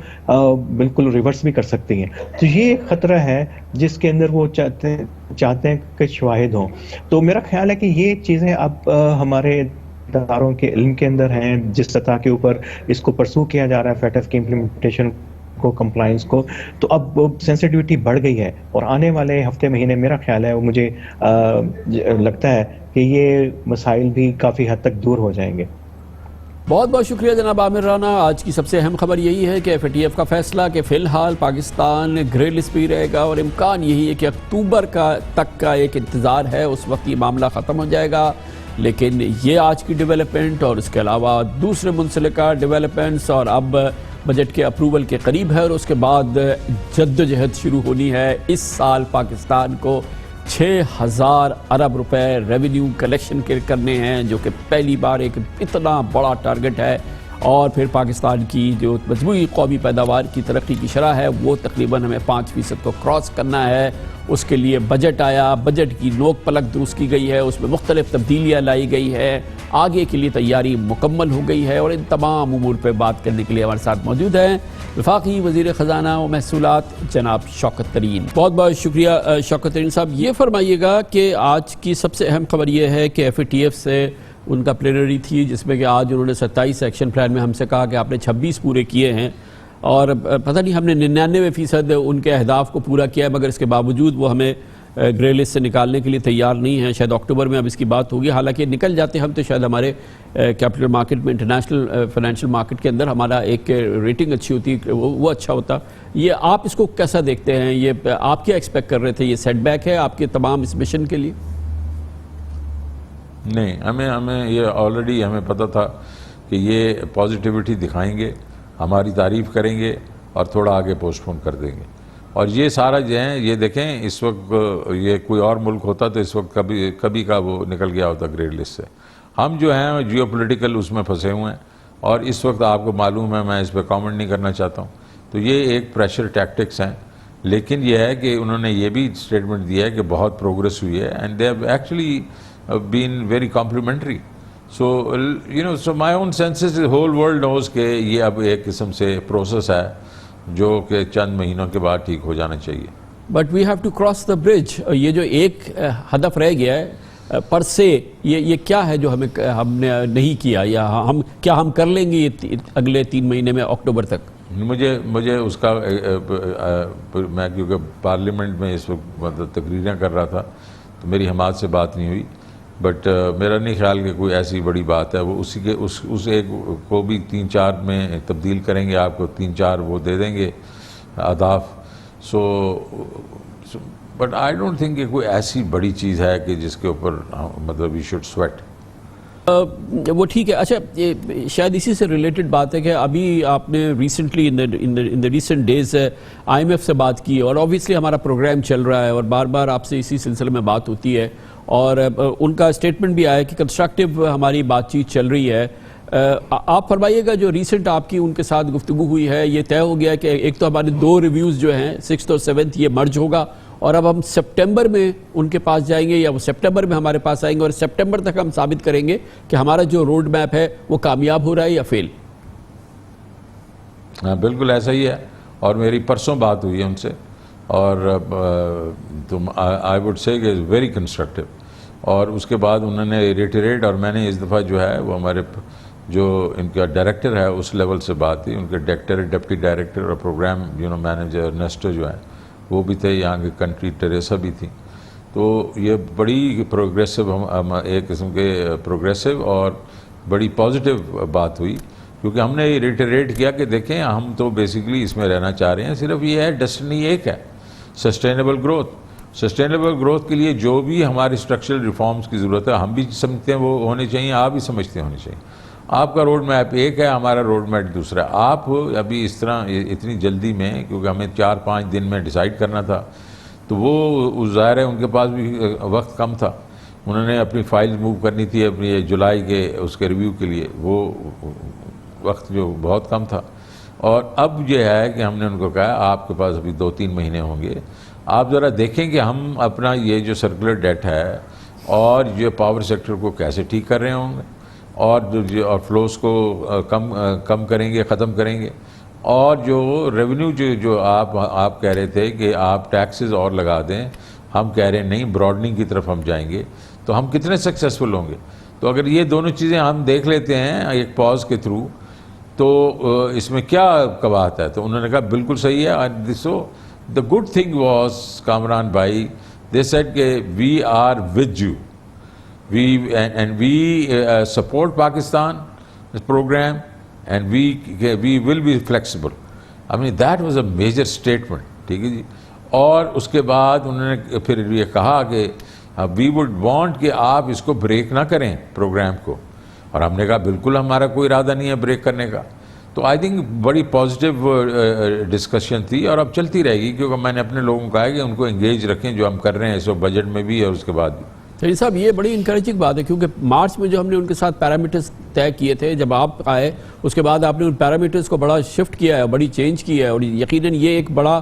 بالکل ریورس بھی کر سکتی ہیں، تو یہ ایک خطرہ ہے جس کے اندر وہ چاہتے ہیں کہ شواہد ہوں۔ تو میرا خیال ہے کہ یہ چیزیں اب ہمارے اداروں کے علم کے اندر ہیں، جس سطح کے اوپر اس کو پرسو کیا جا رہا ہے فیٹف کی امپلیمنٹیشن کو، کمپلائنس کو، تو اب سینسٹیوٹی بڑھ گئی ہے، اور آنے والے ہفتے مہینے میرا خیال ہے وہ مجھے لگتا ہے کہ یہ مسائل بھی کافی حد تک دور ہو جائیں گے۔ بہت بہت شکریہ جناب عامر رانا۔ آج کی سب سے اہم خبر یہی ہے کہ ایف اے ٹی ایف کا فیصلہ کہ فی الحال پاکستان گرے لسٹ پہ رہے گا، اور امکان یہی ہے کہ اکتوبر تک کا ایک انتظار ہے، اس وقت یہ معاملہ ختم ہو جائے گا۔ لیکن یہ آج کی ڈیولپمنٹ، اور اس کے علاوہ دوسرے منسلکہ ڈیولپمنٹس، اور اب بجٹ کے اپروول کے قریب ہے، اور اس کے بعد جدوجہد شروع ہونی ہے۔ اس سال پاکستان کو 6,000 ارب روپے ریونیو کلیکشن کرنے ہیں، جو کہ پہلی بار ایک اتنا بڑا ٹارگٹ ہے، اور پھر پاکستان کی جو مجموعی قومی پیداوار کی ترقی کی شرح ہے وہ تقریباً ہمیں 5% کو کراس کرنا ہے۔ اس کے لیے بجٹ آیا، بجٹ کی نوک پلک درست کی گئی ہے، اس میں مختلف تبدیلیاں لائی گئی ہے، آگے کے لیے تیاری مکمل ہو گئی ہے، اور ان تمام امور پہ بات کرنے کے لیے ہمارے ساتھ موجود ہیں وفاقی وزیر خزانہ و محصولات جناب شوکت ترین۔ بہت بہت شکریہ شوکت ترین صاحب۔ یہ فرمائیے گا کہ آج کی سب سے اہم خبر یہ ہے کہ ایف اے ٹی ایف سے ان کا پلینری تھی، جس میں کہ آج انہوں نے 27 ایکشن پلان میں ہم سے کہا کہ آپ نے 26 پورے کیے ہیں، اور پتہ نہیں ہم نے 99% ان کے اہداف کو پورا کیا ہے، مگر اس کے باوجود وہ ہمیں گرے لسٹ سے نکالنے کے لیے تیار نہیں ہیں۔ شاید اکتوبر میں اب اس کی بات ہوگی، حالانکہ نکل جاتے ہم تو شاید ہمارے کیپٹل مارکیٹ میں، انٹرنیشنل فائنینشیل مارکیٹ کے اندر ہمارا ایک ریٹنگ اچھی ہوتی، وہ اچھا ہوتا۔ یہ آپ اس کو کیسا دیکھتے ہیں؟ یہ آپ کیا ایکسپیکٹ کر رہے تھے؟ یہ سیٹ بیک ہے آپ کے تمام اس مشن کے لیے؟ نہیں، ہمیں یہ آلریڈی ہمیں پتہ تھا کہ یہ پازیٹیوٹی دکھائیں گے، ہماری تعریف کریں گے اور تھوڑا آگے پوسٹ پون کر دیں گے، اور یہ سارا جو ہے یہ دیکھیں اس وقت یہ کوئی اور ملک ہوتا تو اس وقت کبھی کا وہ نکل گیا ہوتا گرے لسٹ سے۔ ہم جو ہیں جیو پولیٹیکل اس میں پھنسے ہوئے ہیں، اور اس وقت آپ کو معلوم ہے، میں اس پہ کامنٹ نہیں کرنا چاہتا ہوں، تو یہ ایک پریشر ٹیکٹکس ہیں، لیکن یہ ہے کہ انہوں نے یہ بھی اسٹیٹمنٹ دیا ہے کہ بہت پروگرس ہوئی ہے، and they have actually been very complimentary. So my own sense is the whole world knows کہ یہ اب ایک قسم سے پروسیس ہے جو کہ چند مہینوں کے بعد ٹھیک ہو جانا چاہیے۔ But we have to cross the bridge. یہ جو ایک ہدف رہ گیا ہے پر سے، یہ کیا ہے جو ہم نے نہیں کیا، یا ہم کر لیں گے اگلے 3 مہینے میں اکتوبر تک؟ مجھے اس کا میں کیونکہ پارلیمنٹ میں اس وقت مطلب تقریریں کر رہا تھا تو میری حماد سے بات نہیں ہوئی، بٹ میرا نہیں خیال کہ کوئی ایسی بڑی بات ہے. وہ اسی کے اس ایک کو بھی 3-4 میں تبدیل کریں گے، آپ کو 3-4 وہ دے دیں گے اہداف. So but I don't think کہ کوئی ایسی بڑی چیز ہے کہ جس کے اوپر مطلب وی شوڈ سویٹ. وہ ٹھیک ہے. اچھا شاید اسی سے ریلیٹڈ بات ہے کہ ابھی آپ نے recently in the recent days I M F سے بات کی، اور اوبیسلی ہمارا پروگرام چل رہا ہے اور بار بار آپ سے اسی سلسلے میں بات ہوتی ہے، اور ان کا اسٹیٹمنٹ بھی آیا کہ کنسٹرکٹیو ہماری بات چیت چل رہی ہے. آپ فرمائیے گا جو ریسنٹ آپ کی ان کے ساتھ گفتگو ہوئی ہے، یہ طے ہو گیا کہ ایک تو ہمارے 2 ریویوز جو ہیں 6th اور 7th یہ مرج ہوگا، اور اب ہم سپٹمبر میں ان کے پاس جائیں گے یا وہ سپٹمبر میں ہمارے پاس آئیں گے، اور سپٹمبر تک ہم ثابت کریں گے کہ ہمارا جو روڈ میپ ہے وہ کامیاب ہو رہا ہے یا فیل. ہاں بالکل ایسا ہی ہے، اور میری پرسوں بات ہوئی ہے ان سے، اور آئی وڈ سے کہ ویری کنسٹرکٹیو. اور اس کے بعد انہوں نے ریٹریٹ، اور میں نے اس دفعہ جو ہے وہ ہمارے جو ان کا ڈائریکٹر ہے اس لیول سے بات تھی، ان کے ڈائریکٹر، ڈپٹی ڈائریکٹر اور پروگرام مینیجر نیسٹر جو ہیں وہ بھی تھے، یہاں کی کنٹری ٹریسا بھی تھی. تو یہ بڑی پروگریسو، ایک قسم کے پروگریسو اور بڑی پازیٹیو بات ہوئی، کیونکہ ہم نے یہ ریٹریٹ کیا کہ دیکھیں ہم تو بیسیکلی اس میں رہنا چاہ رہے ہیں، صرف یہ ہے ڈیسٹنی ایک ہے، سسٹینیبل گروتھ. سسٹینیبل گروتھ کے لیے جو بھی ہماری اسٹرکچرل ریفارمز کی ضرورت ہے ہم بھی سمجھتے ہیں وہ ہونے چاہیے، آپ بھی سمجھتے ہیں ہونے چاہیے. آپ کا روڈ میپ ایک ہے، ہمارا روڈ میپ دوسرا ہے. آپ ابھی اس طرح اتنی جلدی میں، کیونکہ ہمیں 4-5 دن میں ڈیسائیڈ کرنا تھا، تو وہ ظاہر ہے ان کے پاس بھی وقت کم تھا، انہوں نے اپنی فائل موو کرنی تھی اپنی جولائی کے اس کے ریویو کے لیے، وہ وقت جو بہت کم تھا. اور اب یہ ہے کہ ہم نے ان کو کہا آپ کے پاس ابھی 2-3 مہینے ہوں گے، آپ ذرا دیکھیں کہ ہم اپنا یہ جو سرکولر ڈیٹ ہے اور یہ پاور سیکٹر کو کیسے ٹھیک کر رہے ہوں گے، اور اور فلوز کو کم کریں گے، ختم کریں گے، اور جو ریونیو جو آپ کہہ رہے تھے کہ آپ ٹیکسز اور لگا دیں، ہم کہہ رہے ہیں نہیں، براڈننگ کی طرف ہم جائیں گے، تو ہم کتنے سکسیسفل ہوں گے. تو اگر یہ دونوں چیزیں ہم دیکھ لیتے ہیں ایک پاز کے تھرو، تو اس میں کیا قباحت ہے. تو انہوں نے کہا بالکل صحیح ہے. سو the good thing was, Kamran bhai, they said کہ we are with you, we support Pakistan this program, and we will be flexible. I mean that was a major statement. ٹھیک ہے جی. اور اس کے بعد انہوں نے پھر یہ کہا کہ we would want کہ آپ اس کو بریک نہ کریں پروگرام کو، اور ہم نے کہا بالکل ہمارا کوئی ارادہ نہیں ہے بریک کرنے کا. تو آئی تھنک بڑی پازیٹیو ڈسکشن تھی، اور اب چلتی رہے گی، کیونکہ میں نے اپنے لوگوں کو کہا ہے کہ ان کو انگیج رکھیں، جو ہم کر رہے ہیں اس وقت بجٹ میں بھی اور اس کے بعد بھی. سعید صاحب یہ بڑی انکریجنگ بات ہے، کیونکہ مارچ میں جو ہم نے ان کے ساتھ پیرامیٹرز طے کیے تھے، جب آپ آئے اس کے بعد آپ نے ان پیرامیٹرز کو بڑا شفٹ کیا ہے، بڑی چینج کی ہے، اور یقیناً یہ ایک بڑا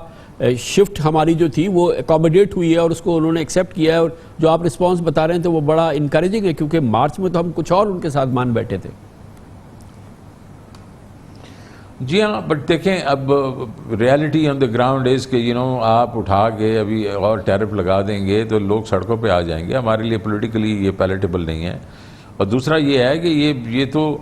شفٹ ہماری جو تھی وہ اکوموڈیٹ ہوئی ہے، اور اس کو انہوں نے ایکسیپٹ کیا ہے. اور جو آپ رسپانس بتا رہے ہیں تو وہ بڑا انکریجنگ ہے، کیونکہ مارچ میں تو ہم کچھ اور ان کے ساتھ مان بیٹھے تھے. جی ہاں، بٹ دیکھیں اب reality on the ground is کہ آپ اٹھا کے ابھی اور ٹیرف لگا دیں گے تو لوگ سڑکوں پہ آ جائیں گے. ہمارے لیے پولیٹیکلی یہ پیلیٹیبل نہیں ہے. اور دوسرا یہ ہے کہ یہ تو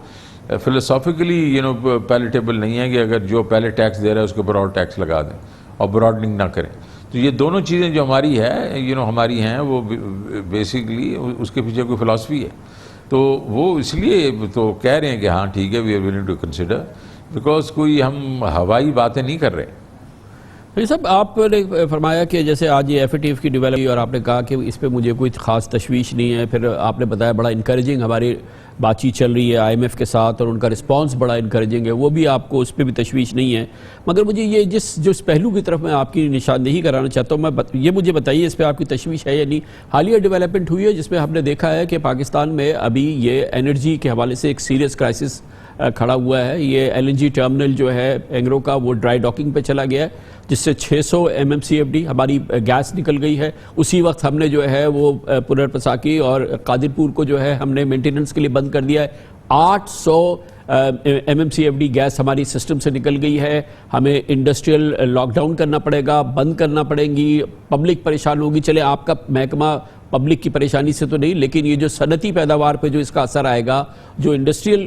فلسافیکلی پیلیٹیبل نہیں ہے کہ اگر جو پہلے ٹیکس دے رہا ہے اس کے اوپر اور ٹیکس لگا دیں اور براڈننگ نہ کریں. تو یہ دونوں چیزیں جو ہماری ہے ہماری ہیں، وہ بیسیکلی اس کے پیچھے کوئی فلاسفی ہے. تو وہ اس لیے تو کہہ رہے ہیں کہ ہاں ٹھیک ہے، we are willing to consider, because کوئی ہم ہوائی باتیں نہیں کر رہے. صاحب آپ نے فرمایا کہ جیسے آج یہ FATF کی ڈیولپمنٹ، اور آپ نے کہا کہ اس پہ مجھے کوئی خاص تشویش نہیں ہے. پھر آپ نے بتایا بڑا انکریجنگ ہماری بات چیت چل رہی ہے IMF کے ساتھ، اور ان کا رسپانس بڑا انکریجنگ ہے، وہ بھی آپ کو اس پہ بھی تشویش نہیں ہے. مگر مجھے یہ جس پہلو کی طرف میں آپ کی نشاندہی کرانا چاہتا ہوں، یہ مجھے بتائیے اس پہ آپ کی تشویش ہے یا نہیں. حالیہ ڈیولپمنٹ ہوئی ہے جس میں ہم نے دیکھا ہے کہ پاکستان میں ابھی یہ انرجی کے حوالے سے ایک سیریس کرائسس کھڑا ہوا ہے. یہ LNG ٹرمنل جو ہے اینگرو کا، وہ ڈرائی ڈاکنگ پہ چلا گیا ہے، جس سے 600 MMCFD ہماری گیس نکل گئی ہے. اسی وقت ہم نے جو ہے وہ پنرپساکی اور قادرپور کو جو ہے ہم نے مینٹیننس کے لیے بند کر دیا ہے. 800 MMCFD گیس ہماری سسٹم سے نکل گئی ہے. ہمیں انڈسٹریل لاک ڈاؤن کرنا پڑے گا، بند کرنا پڑیں گی، پبلک پریشان ہوگی. چلے آپ کا محکمہ پبلک کی پریشانی سے تو نہیں، لیکن یہ جو صنعتی پیداوار پہ جو اس کا اثر آئے گا، جو انڈسٹریل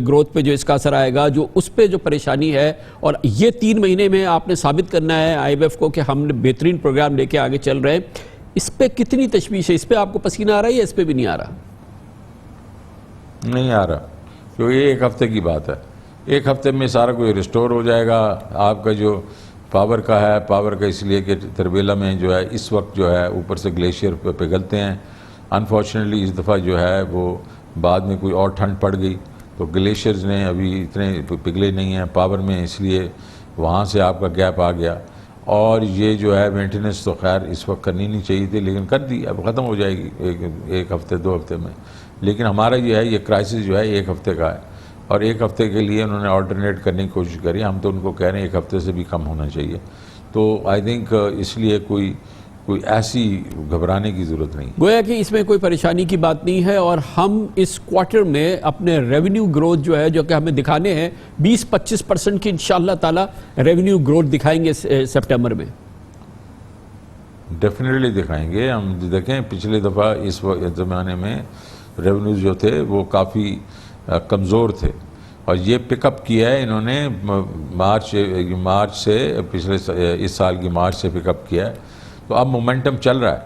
گروتھ پہ جو اس کا اثر آئے گا، جو اس پہ جو پریشانی ہے، اور یہ 3 مہینے میں آپ نے ثابت کرنا ہے آئی ایم ایف کو کہ ہم نے بہترین پروگرام لے کے آگے چل رہے ہیں، اس پہ کتنی تشویش ہے؟ اس پہ آپ کو پسینہ آ رہا ہے یا اس پہ بھی نہیں آ رہا؟ نہیں آ رہا، کیونکہ یہ 1 ہفتے کی بات ہے. 1 ہفتے میں سارا کوئی ریسٹور ہو جائے گا. آپ کا جو پاور کا ہے، پاور کا اس لیے کہ تربیلا میں جو ہے اس وقت جو ہے اوپر سے گلیشیئر پہ پگھلتے ہیں. انفارچونیٹلی اس دفعہ جو ہے وہ بعد میں کوئی اور ٹھنڈ پڑ گئی تو گلیشیئرز نے ابھی اتنے پگھلے نہیں ہیں پاور میں، اس لیے وہاں سے آپ کا گیپ آ گیا. اور یہ جو ہے مینٹیننس تو خیر اس وقت کرنی نہیں چاہیے تھی، لیکن کر دی، اب ختم ہو جائے گی ایک ہفتے 2 ہفتے میں. لیکن ہمارا یہ ہے، یہ کرائسس جو ہے 1 ہفتے کا ہے، اور 1 ہفتے کے لیے انہوں نے آلٹرنیٹ کرنے کی کوشش کری. ہم تو ان کو کہہ رہے ہیں 1 ہفتے سے بھی کم ہونا چاہیے. تو آئی تھنک اس لیے کوئی ایسی گھبرانے کی ضرورت نہیں. گویا کہ اس میں کوئی پریشانی کی بات نہیں ہے، اور ہم اس کوارٹر میں اپنے ریونیو گروتھ جو ہے، جو کہ ہمیں دکھانے ہیں 20-25% کی انشاءاللہ تعالی ریونیو گروتھ دکھائیں گے سپٹمبر میں. ڈیفینیٹلی دکھائیں گے. ہم دیکھیں پچھلے دفعہ اس زمانے میں ریونیوز جو تھے وہ کافی کمزور تھے، اور یہ پک اپ کیا ہے انہوں نے مارچ سے، پچھلے اس سال کی مارچ سے پک اپ کیا ہے. تو اب مومنٹم چل رہا ہے.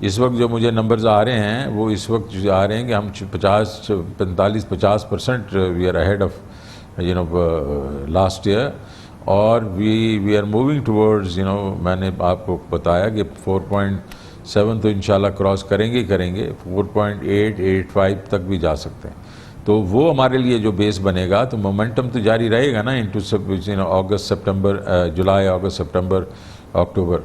اس وقت جو مجھے نمبرز آ رہے ہیں وہ اس وقت جو آ رہے ہیں کہ ہم 45-50% we are ahead of last year, اور وی آر موونگ ٹورڈز میں نے آپ کو بتایا کہ 4.7 تو انشاءاللہ کراس کریں گے 4.8-8.5 تک بھی جا سکتے ہیں. تو وہ ہمارے لیے جو بیس بنے گا، تو مومنٹم تو جاری رہے گا نا انٹو اگست سپٹمبر، جولائی اگست سپٹمبر اکتوبر.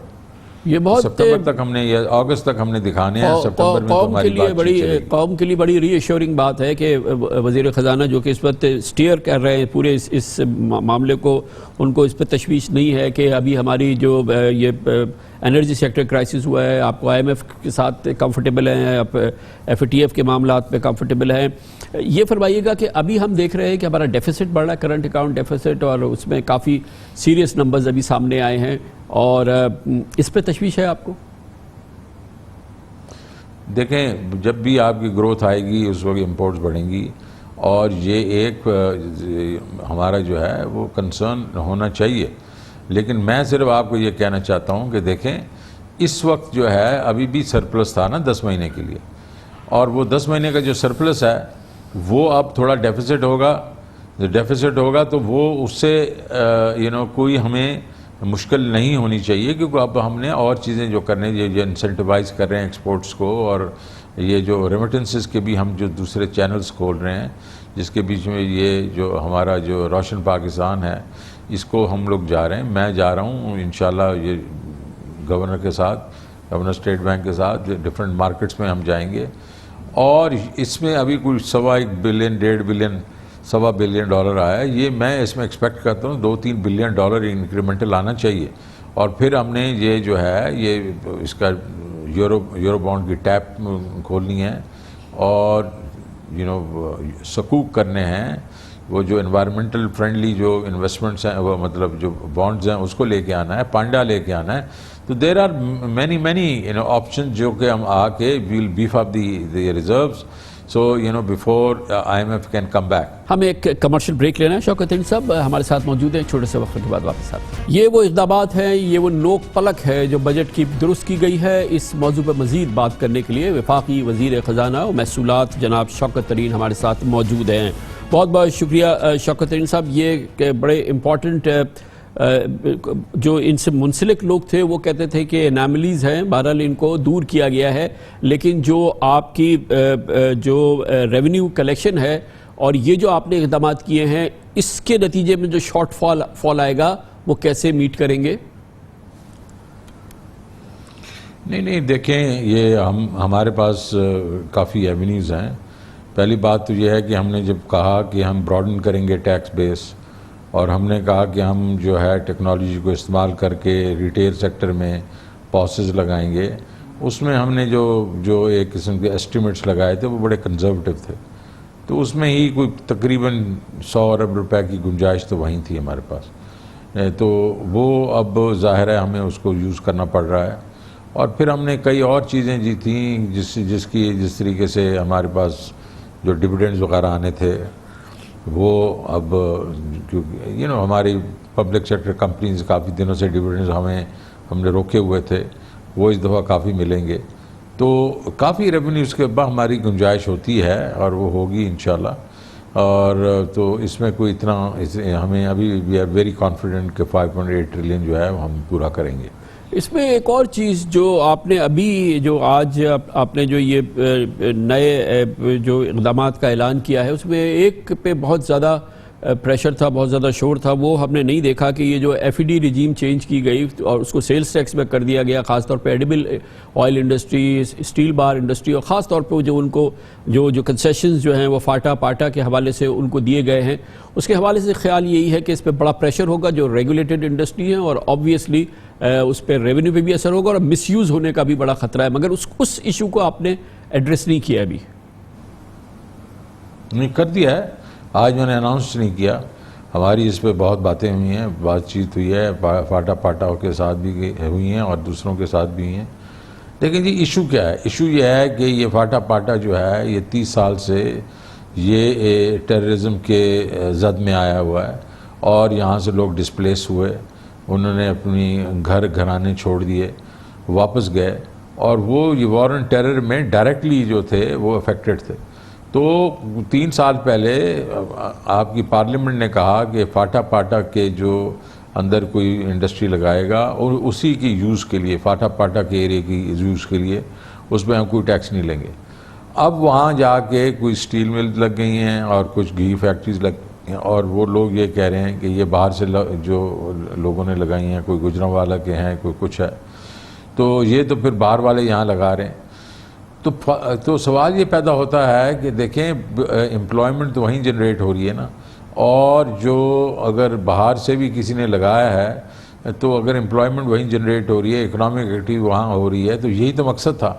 یہ بہت سپٹمبر تک ہم نے، یہ اگست تک ہم نے دکھانے ہیں. سپٹمبر میں تو ہماری بات قوم کے لیے بڑی ری ایشورنگ بات ہے کہ وزیر خزانہ جو کہ اس وقت سٹیئر کر رہے ہیں پورے اس معاملے کو، ان کو اس پہ تشویش نہیں ہے کہ ابھی ہماری جو یہ انرجی سیکٹر کرائسس ہوا ہے، آپ کو آئی ایم ایف کے ساتھ کمفرٹیبل ہیں، آپ ایف ٹی ایف کے معاملات پہ کمفرٹیبل ہیں. یہ فرمائیے گا کہ ابھی ہم دیکھ رہے ہیں کہ ہمارا ڈیفیسٹ بڑھ رہا ہے، کرنٹ اکاؤنٹ ڈیفیسٹ، اور اس میں کافی سیریس نمبرز ابھی سامنے آئے ہیں، اور اس پہ تشویش ہے آپ کو؟ دیکھیں جب بھی آپ کی گروتھ آئے گی اس وقت امپورٹس بڑھیں گی، اور یہ ایک ہمارا جو ہے وہ کنسرن ہونا چاہیے. لیکن میں صرف آپ کو یہ کہنا چاہتا ہوں کہ دیکھیں اس وقت جو ہے ابھی بھی سرپلس تھا نا 10 مہینے کے لیے، اور وہ 10 مہینے کا جو سرپلس ہے وہ اب تھوڑا ڈیفیسٹ ہوگا تو وہ اس سے کوئی ہمیں مشکل نہیں ہونی چاہیے، کیونکہ اب ہم نے اور چیزیں جو کرنے، یہ انسینٹیوائز کر رہے ہیں ایکسپورٹس کو، اور یہ جو ریمیٹنسز کے بھی ہم جو دوسرے چینلز کھول رہے ہیں، جس کے بیچ میں یہ جو ہمارا جو روشن پاکستان ہے، اس کو ہم لوگ جا رہے ہیں. میں جا رہا ہوں انشاءاللہ یہ گورنر کے ساتھ، گورنر اسٹیٹ بینک کے ساتھ ڈفرینٹ مارکیٹس میں ہم جائیں گے، اور اس میں ابھی کوئی $1.25 بلین $1.25 بلین آیا ہے. یہ میں اس میں ایکسپیکٹ کرتا ہوں $2-3 بلین انکریمنٹل آنا چاہیے. اور پھر ہم نے یہ جو ہے یہ اس کا یورو بانڈ کی ٹیپ کھولنی ہے، اور سکوک کرنے ہیں. وہ جو انوائرمنٹل فرینڈلی جو انویسٹمنٹس ہیں، وہ مطلب جو بانڈز ہیں اس کو لے کے آنا ہے، پانڈا لے کے آنا ہے. تو دیر آر مینی آپشن جو کہ ہم آ کے will beef up the reserves, so before I M F can come back. ہم ایک کمرشل بریک لینا ہے. شوکت علیم صاحب ہمارے ساتھ موجود ہیں، چھوٹے سے وقت کے بعد واپس آتے ہیں. یہ وہ اقدامات ہیں، یہ وہ نوک پلک ہے جو بجٹ کی درست کی گئی ہے. اس موضوع پر مزید بات کرنے کے لیے وفاقی وزیر خزانہ و محصولات جناب شوکت ترین ہمارے ساتھ موجود ہیں. بہت بہت شکریہ شوکت ترین صاحب. یہ بڑے امپورٹنٹ جو ان سے منسلک لوگ تھے وہ کہتے تھے کہ اناملیز ہیں، بہرحال ان کو دور کیا گیا ہے، لیکن جو آپ کی جو ریونیو کلیکشن ہے اور یہ جو آپ نے اقدامات کیے ہیں، اس کے نتیجے میں جو شارٹ فال آئے گا وہ کیسے میٹ کریں گے؟ نہیں دیکھیں، یہ ہمارے پاس کافی ایونیوز ہیں. پہلی بات تو یہ ہے کہ ہم نے جب کہا کہ ہم براڈن کریں گے ٹیکس بیس، اور ہم نے کہا کہ ہم جو ہے ٹیکنالوجی کو استعمال کر کے ریٹیل سیکٹر میں پاسز لگائیں گے، اس میں ہم نے جو ایک قسم کے ایسٹیمیٹس لگائے تھے وہ بڑے کنزرویٹو تھے. تو اس میں ہی کوئی تقریباً 100 ارب روپے کی گنجائش تو وہیں تھی ہمارے پاس. تو وہ اب ظاہر ہے ہمیں اس کو یوز کرنا پڑ رہا ہے، اور پھر ہم نے کئی اور چیزیں جی تھیں جس طریقے سے ہمارے پاس جو ڈویڈنڈز وغیرہ آنے تھے وہ اب ہماری پبلک سیکٹر کمپنیز کافی دنوں سے ڈویڈنڈز ہم نے روکے ہوئے تھے، وہ اس دفعہ کافی ملیں گے، تو کافی ریونیوز کے بعد ہماری گنجائش ہوتی ہے اور وہ ہوگی انشاءاللہ. اور تو اس میں کوئی اتنا ہمیں ابھی وی آر ویری کانفیڈنٹ کہ 5.8 ٹریلین جو ہے وہ ہم پورا کریں گے. اس میں ایک اور چیز جو آپ نے ابھی جو آج آپ نے جو یہ نئے جو اقدامات کا اعلان کیا ہے اس میں ایک پہ بہت زیادہ پریشر تھا، بہت زیادہ شور تھا، وہ ہم نے نہیں دیکھا کہ یہ جو F E D regime change کی گئی اور اس کو سیلز ٹیکس میں کر دیا گیا، خاص طور پہ ایڈیبل آئل انڈسٹری، اسٹیل بار انڈسٹری، اور خاص طور پہ جو ان کو جو کنسیشنز جو ہیں وہ پاٹا کے حوالے سے ان کو دیے گئے ہیں، اس کے حوالے سے خیال یہی ہے کہ اس پہ بڑا پریشر ہوگا جو ریگولیٹڈ انڈسٹری ہیں، اور آبویسلی اس پہ ریونیو پہ بھی اثر ہوگا اور مس یوز ہونے کا بھی بڑا خطرہ ہے. مگر اس ایشو کو آپ نے ایڈریس نہیں کیا ابھی. نہیں کر دیا ہے، آج میں نے اناؤنس نہیں کیا. ہماری اس پہ بہت باتیں ہوئی ہیں، بات چیت ہوئی ہے، پاٹا کے ساتھ بھی ہوئی ہیں اور دوسروں کے ساتھ بھی ہیں. لیکن جی ایشو کیا ہے؟ ایشو یہ ہے کہ یہ پاٹا جو ہے یہ 30 سال سے یہ ٹیررزم کے زد میں آیا ہوا ہے اور یہاں سے لوگ ڈسپلیس ہوئے، انہوں نے اپنی گھرانے چھوڑ دیے، واپس گئے، اور وہ یہ وار آن ٹیرر میں ڈائریکٹلی جو تھے وہ افیکٹڈ تھے. تو 3 سال پہلے آپ کی پارلیمنٹ نے کہا کہ پاٹا کے جو اندر کوئی انڈسٹری لگائے گا اور اسی کی یوز کے لیے، پاٹا کے ایریا کی یوز کے لیے اس پہ ہم کوئی ٹیکس نہیں لیں گے. اب وہاں جا کے کوئی سٹیل مل لگ گئی ہیں اور کچھ گھی فیکٹریز لگ گئی ہیں، اور وہ لوگ یہ کہہ رہے ہیں کہ یہ باہر سے جو لوگوں نے لگائی ہیں، کوئی گجرانوالہ کے ہیں، کوئی کچھ ہے، تو یہ تو پھر باہر والے یہاں لگا رہے ہیں. تو سوال یہ پیدا ہوتا ہے کہ دیکھیں امپلائمنٹ تو وہیں جنریٹ ہو رہی ہے نا، اور جو اگر باہر سے بھی کسی نے لگایا ہے تو اگر امپلائمنٹ وہیں جنریٹ ہو رہی ہے، اکنامک ایکٹیویٹی وہاں ہو رہی ہے، تو یہی تو مقصد تھا.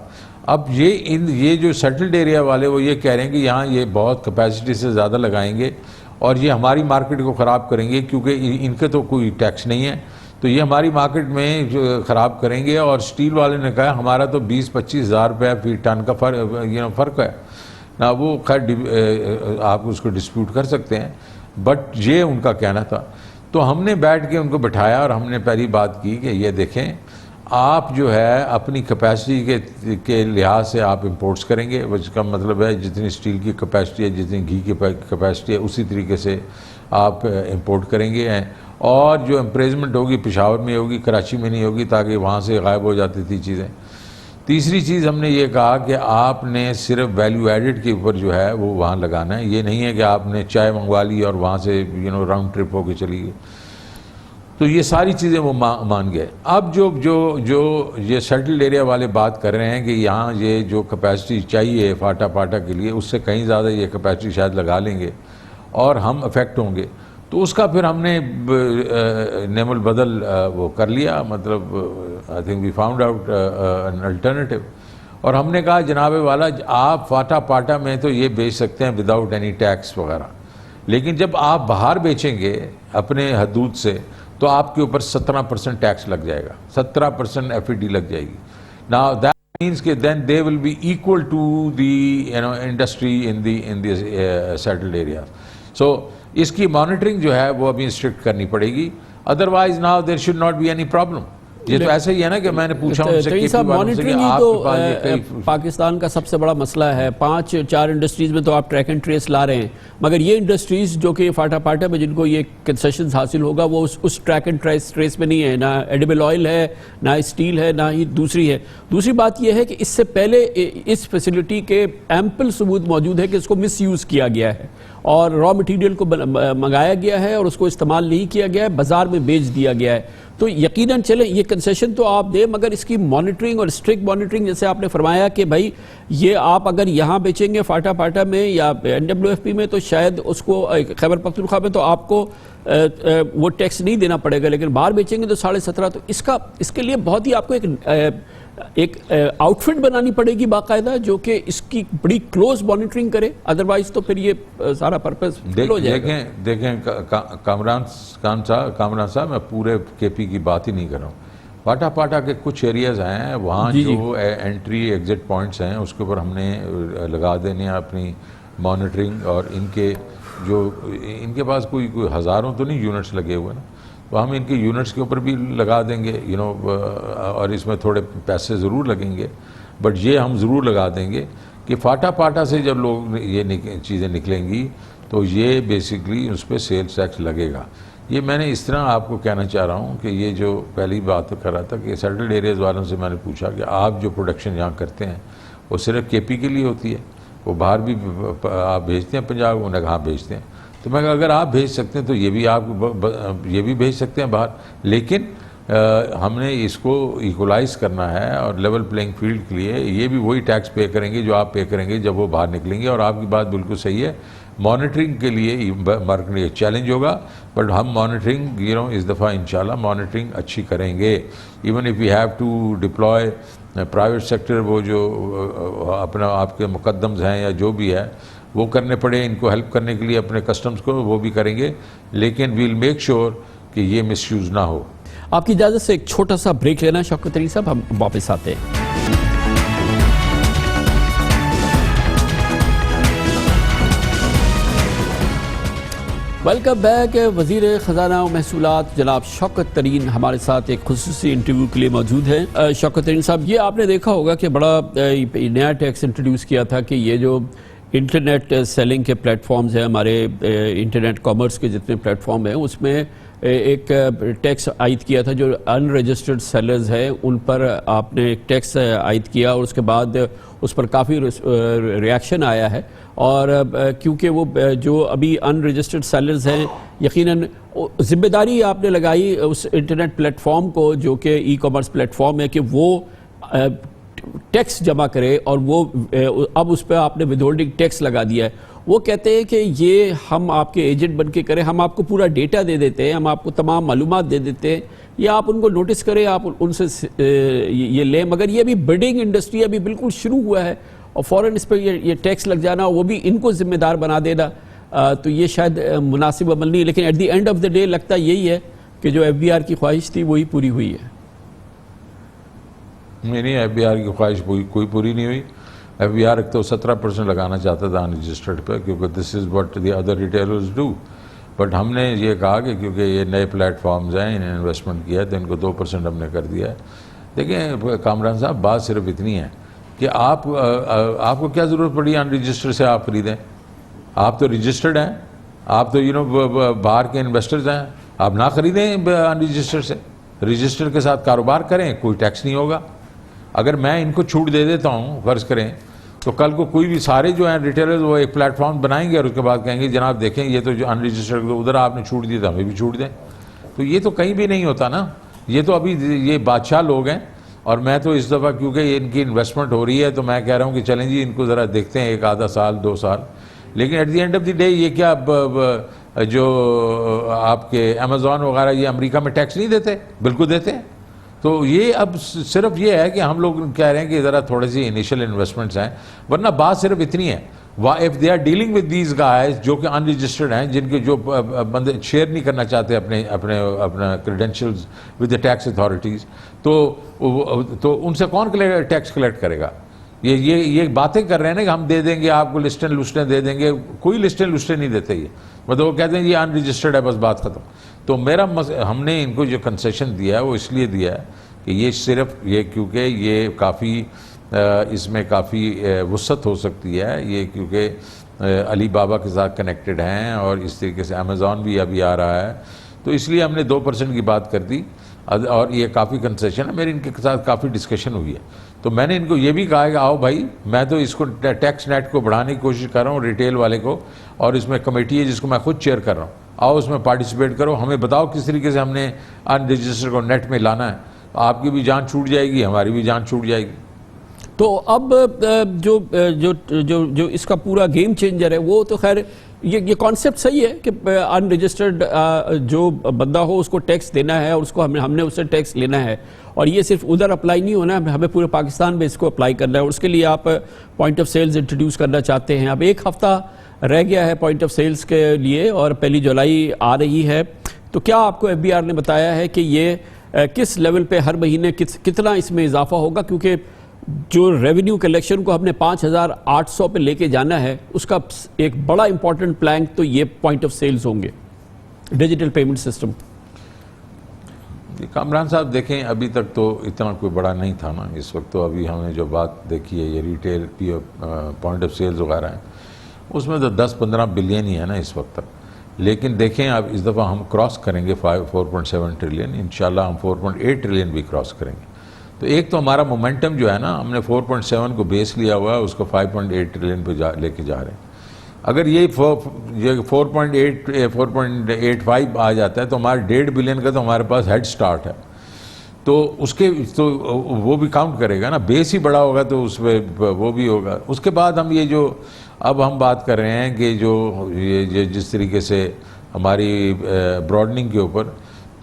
اب یہ جو سیٹلڈ ایریا والے وہ یہ کہہ رہے ہیں کہ یہاں یہ بہت کیپیسٹی سے زیادہ لگائیں گے اور یہ ہماری مارکیٹ کو خراب کریں گے، کیونکہ ان کے تو کوئی ٹیکس نہیں ہے، تو یہ ہماری مارکیٹ میں خراب کریں گے. اور سٹیل والے نے کہا ہمارا تو 20-25 ہزار روپے فی ٹن کا فرق ہے نا. وہ خیر آپ اس کو ڈسپیوٹ کر سکتے ہیں، بٹ یہ ان کا کہنا تھا. تو ہم نے بیٹھ کے ان کو بٹھایا اور ہم نے پہلی بات کی کہ یہ دیکھیں آپ جو ہے اپنی کیپیسٹی کے لحاظ سے آپ امپورٹس کریں گے، اس کا مطلب ہے جتنی سٹیل کی کیپیسٹی ہے، جتنی گھی کی کیپیسٹی ہے، اسی طریقے سے آپ امپورٹ کریں گے. اور جو امپریزمنٹ ہوگی پشاور میں ہوگی، کراچی میں نہیں ہوگی، تاکہ وہاں سے غائب ہو جاتی تھی چیزیں. تیسری چیز ہم نے یہ کہا کہ آپ نے صرف ویلیو ایڈڈ کے اوپر جو ہے وہ وہاں لگانا ہے. یہ نہیں ہے کہ آپ نے چائے منگوا لی اور وہاں سے راؤنڈ ٹرپ ہو کے چلی گئی. تو یہ ساری چیزیں وہ مان گئے. اب جو یہ سیٹلڈ ایریا والے بات کر رہے ہیں کہ یہاں یہ جو کیپیسٹی چاہیے پاٹا کے لیے، اس سے کہیں زیادہ یہ کیپیسٹی شاید لگا لیں گے اور ہم افیکٹ ہوں گے. تو اس کا پھر ہم نے نعم البدل وہ کر لیا، مطلب I think we found out an alternative. اور ہم نے کہا جناب والا آپ پاٹا میں تو یہ بیچ سکتے ہیں وداؤٹ اینی ٹیکس وغیرہ، لیکن جب آپ باہر بیچیں گے اپنے حدود سے تو آپ کے اوپر 17% ٹیکس لگ جائے گا، 17% ایف ای ڈی لگ جائے گی. Now that means کہ then they will be equal to the industry in the settled areas. So اس کی مانیٹرنگ جو ہے وہ ابھی اسٹرکٹ کرنی پڑے گی، otherwise now there should not be any problem. یہ تو ایسا ہی ہے نا کہ میں نے پوچھا ان سے کہ آپ مانیٹرنگ تو پاکستان کا سب سے بڑا مسئلہ ہے. 5-4 انڈسٹریز میں تو آپ ٹریک اینڈ ٹریس لا رہے ہیں، مگر یہ انڈسٹریز جو کہ پاٹا میں جن کو یہ کنسیشنز حاصل ہوگا وہ اس ٹریک اینڈ ٹریس میں نہیں ہے. نہ ایڈیبل آئل ہے، نہ اسٹیل ہے، نہ ہی دوسری ہے. دوسری بات یہ ہے کہ اس سے پہلے اس فیسلٹی کے ایمپل ثبوت موجود ہے کہ اس کو مس یوز کیا گیا ہے اور را مٹیریل کو منگایا گیا ہے اور اس کو استعمال نہیں کیا گیا ہے، بازار میں بیچ دیا گیا ہے. تو یقیناً چلیں یہ کنسیشن تو آپ دیں، مگر اس کی مانیٹرنگ اور اسٹرکٹ مانیٹرنگ، جیسے آپ نے فرمایا کہ بھائی یہ آپ اگر یہاں بیچیں گے پاٹا میں یا NWFP میں تو شاید اس کو خیبر پختونخوا میں تو آپ کو وہ ٹیکس نہیں دینا پڑے گا، لیکن باہر بیچیں گے تو 17.5. تو اس کے لیے بہت ہی آپ کو ایک آؤٹ فٹ بنانی پڑے گی باقاعدہ، جو کہ اس کی بڑی کلوز مانیٹرنگ کرے، ادروائز تو پھر یہ سارا پرپس فیل ہو جائے گا. دیکھیں کامران صاحب، میں پورے کے پی کی بات ہی نہیں کر رہا ہوں، پاٹا پاٹا کے کچھ ایریاز ہیں وہاں جو انٹری ایگزٹ پوائنٹس ہیں اس کے اوپر ہم نے لگا دینے اپنی مانیٹرنگ، اور ان کے پاس کوئی ہزاروں تو نہیں یونٹس لگے ہوئے نا، تو ہم ان کے یونٹس کے اوپر بھی لگا دیں گے اور اس میں تھوڑے پیسے ضرور لگیں گے، بٹ یہ ہم ضرور لگا دیں گے کہ فاٹا پاٹا سے جب لوگ یہ چیزیں نکلیں گی تو یہ بیسیکلی اس پہ سیلز ٹیکس لگے گا۔ یہ میں نے اس طرح آپ کو کہنا چاہ رہا ہوں کہ یہ جو پہلی بات کر رہا تھا کہ سیٹلڈ ایریاز والوں سے میں نے پوچھا کہ آپ جو پروڈکشن یہاں کرتے ہیں وہ صرف کے پی کے لیے ہوتی ہے، وہ باہر بھی آپ بھیجتے ہیں پنجاب؟ انہوں نے کہا بھیجتے ہیں۔ تو میں کہا اگر آپ بھیج سکتے ہیں تو یہ بھی بھیج سکتے ہیں باہر، لیکن ہم نے اس کو ایکولائز کرنا ہے اور لیول پلینگ فیلڈ کے لیے یہ بھی وہی ٹیکس پے کریں گے جو آپ پے کریں گے جب وہ باہر نکلیں گے۔ اور آپ کی بات بالکل صحیح ہے، مانیٹرنگ کے لیے مارکیٹ چیلنج ہوگا، بٹ ہم مانیٹرنگ اس دفعہ انشاءاللہ مانیٹرنگ اچھی کریں گے۔ Even if we have to deploy private sector, وہ جو اپنا آپ کے مقدمز ہیں یا جو بھی ہے وہ کرنے پڑے ان کو ہیلپ کرنے کے لیے اپنے کسٹمز کو، وہ بھی کریں گے، لیکن ویل میک شیور کہ یہ مس یوز نہ ہو۔ آپ کی اجازت سے ایک چھوٹا سا بریک لینا شوکت ترین صاحب، ہم واپس آتے ہیں۔ Welcome back. وزیر خزانہ و محصولات جناب شوکت ترین ہمارے ساتھ ایک خصوصی انٹرویو کے لیے موجود ہیں۔ شوکت ترین صاحب، یہ آپ نے دیکھا ہوگا کہ بڑا نیا ٹیکس انٹروڈیوس کیا تھا کہ یہ جو انٹرنیٹ سیلنگ کے پلیٹ فارمز ہیں، ہمارے انٹرنیٹ کامرس کے جتنے پلیٹ فارم ہیں، اس میں ایک ٹیکس عائد کیا تھا جو ان رجسٹرڈ سیلرز ہیں ان پر آپ نے ایک ٹیکس عائد کیا، اور اس کے بعد اس پر کافی ریاکشن آیا ہے، اور کیونکہ وہ جو ابھی ان رجسٹرڈ سیلرز ہیں یقیناً ذمہ داری آپ نے لگائی اس انٹرنیٹ پلیٹ فارم کو جو کہ ای کامرس پلیٹ فارم ہے کہ وہ ٹیکس جمع کرے، اور وہ اب اس پہ آپ نے ود ہولڈنگ ٹیکس لگا دیا ہے۔ وہ کہتے ہیں کہ یہ ہم آپ کے ایجنٹ بن کے کریں، ہم آپ کو پورا ڈیٹا دے دیتے ہیں، ہم آپ کو تمام معلومات دے دیتے ہیں، یا آپ ان کو نوٹس کریں، آپ ان سے یہ لیں، مگر یہ ابھی بڈنگ انڈسٹری ابھی بالکل شروع ہوا ہے اور فوراً اس پہ یہ ٹیکس لگ جانا، وہ بھی ان کو ذمہ دار بنا دینا، تو یہ شاید مناسب عمل نہیں ہے۔ لیکن at the end of the day لگتا یہی ہے کہ جو ایف بی آر کی خواہش تھی وہی پوری ہوئی ہے۔ نہیں، ایف بی آر کی خواہش کوئی پوری نہیں ہوئی۔ ایف بی آر تو 17% لگانا چاہتا تھا ان رجسٹرڈ پہ، کیونکہ this is what the other retailers do, but ہم نے یہ کہا کہ کیونکہ یہ نئے پلیٹ فارمز ہیں، انہیں انویسٹمنٹ کیا ہے تو ان کو 2% ہم نے کر دیا ہے۔ دیکھیں کامران صاحب، بات صرف اتنی ہے کہ آپ کو کیا ضرورت پڑی ان رجسٹرڈ سے آپ خریدیں؟ آپ تو رجسٹرڈ ہیں، آپ تو باہر کے انویسٹرز ہیں، آپ نہ خریدیں ان رجسٹرڈ سے، رجسٹرڈ کے ساتھ کاروبار کریں، کوئی ٹیکس نہیں ہوگا۔ اگر میں ان کو چھوٹ دے دیتا ہوں فرض کریں، تو کل کو کوئی بھی سارے جو ہیں ریٹیلرز وہ ایک پلیٹ فارم بنائیں گے اور اس کے بعد کہیں گے جناب دیکھیں یہ تو جو ان رجسٹرڈ ادھر آپ نے چھوٹ دی تو ہمیں بھی چھوٹ دیں، تو یہ تو کہیں بھی نہیں ہوتا نا۔ یہ تو ابھی یہ بادشاہ لوگ ہیں، اور میں تو اس دفعہ کیونکہ ان کی انویسٹمنٹ ہو رہی ہے تو میں کہہ رہا ہوں کہ چلیں جی ان کو ذرا دیکھتے ہیں ایک آدھا سال 2 سال، لیکن at the end of the day یہ کیا جو آپ کے امیزون وغیرہ یہ امریکہ میں ٹیکس نہیں دیتے؟ بالکل دیتے ہیں۔ تو یہ اب صرف یہ ہے کہ ہم لوگ کہہ رہے ہیں کہ ذرا تھوڑی سی انیشل انویسٹمنٹس ہیں، ورنہ بات صرف اتنی ہے if they are dealing with these guys جو کہ ان رجسٹرڈ ہیں، جن کے جو بندے شیئر نہیں کرنا چاہتے اپنا credentials with the tax authorities, تو ان سے کون ٹیکس کلیکٹ کرے گا؟ یہ باتیں کر رہے ہیں نا کہ ہم دے دیں گے آپ کو لسٹیں لسٹیں دے دیں گے، کوئی لسٹیں لسٹیں نہیں دیتے، یہ مطلب وہ کہتے ہیں یہ ان رجسٹرڈ ہے بس بات ختم۔ تو ہم نے ان کو جو کنسیشن دیا ہے وہ اس لیے دیا ہے کہ یہ صرف یہ کیونکہ یہ کافی اس میں کافی وسعت ہو سکتی ہے، یہ کیونکہ علی بابا کے ساتھ کنیکٹڈ ہیں اور اس طریقے سے امیزون بھی ابھی آ رہا ہے، تو اس لیے ہم نے 2% کی بات کر دی، اور یہ کافی کنسیشن ہے۔ میری ان کے ساتھ کافی ڈسکشن ہوئی ہے، تو میں نے ان کو یہ بھی کہا کہ آؤ بھائی، میں تو اس کو ٹیکس نیٹ کو بڑھانے کی کوشش کر رہا ہوں ریٹیل والے کو، اور اس میں کمیٹی ہے جس کو میں خود چیئر کر رہا ہوں، آؤ اس میں پارٹیسپیٹ کرو، ہمیں بتاؤ کس طریقے سے ہم نے ان رجسٹر کو نیٹ میں لانا ہے، آپ کی بھی جان چھوٹ جائے گی، ہماری بھی جان چھوٹ جائے گی۔ تو اب جو اس کا پورا گیم چینجر ہے وہ تو خیر یہ کانسیپٹ صحیح ہے کہ ان رجسٹرڈ جو بندہ ہو اس کو ٹیکس دینا ہے، اور اس کو ہم نے اس سے ٹیکس لینا ہے، اور یہ صرف ادھر اپلائی نہیں ہونا ہے، ہمیں پورے پاکستان میں اس کو اپلائی کرنا ہے، اور اس کے لیے آپ پوائنٹ آف سیلز انٹروڈیوس کرنا چاہتے ہیں۔ اب 1 ہفتہ رہ گیا ہے پوائنٹ آف سیلز کے لیے، اور 1 جولائی آ رہی ہے، تو کیا آپ کو ایف بی آر نے بتایا ہے کہ یہ کس لیول پہ ہر مہینے کتنا اس میں اضافہ ہوگا؟ کیونکہ جو ریونیو کلیکشن کو ہم نے 5,800 پہ لے کے جانا ہے، اس کا ایک بڑا امپورٹنٹ پلانک تو یہ پوائنٹ آف سیلز ہوں گے، ڈیجیٹل پیمنٹ سسٹم. کامران صاحب دیکھیں، ابھی تک تو اتنا کوئی بڑا نہیں تھا نا. اس وقت تو ابھی ہم نے جو بات دیکھی ہے یہ ریٹیل پوائنٹ آف سیلز وغیرہ ہیں، اس میں تو 10-15 بلین ہی ہے نا اس وقت تک. لیکن دیکھیں اب اس دفعہ ہم کراس کریں گے 4.7 ٹریلین، انشاءاللہ ہم 4.8 ٹریلین بھی کراس کریں گے. تو ایک تو ہمارا مومنٹم جو ہے نا، ہم نے 4.7 کو بیس لیا ہوا ہے، اس کو 5.8 ٹریلین پہ لے کے جا رہے ہیں. اگر یہ 4.85 آ جاتا ہے تو ہمارا 1.5 بلین کا تو ہمارے پاس ہیڈ سٹارٹ ہے. تو اس کے تو وہ بھی کاؤنٹ کرے گا نا، بیس ہی بڑا ہوگا تو اس پہ وہ بھی ہوگا. اس کے بعد ہم یہ جو اب ہم بات کر رہے ہیں کہ جو یہ جس طریقے سے ہماری براڈننگ کے اوپر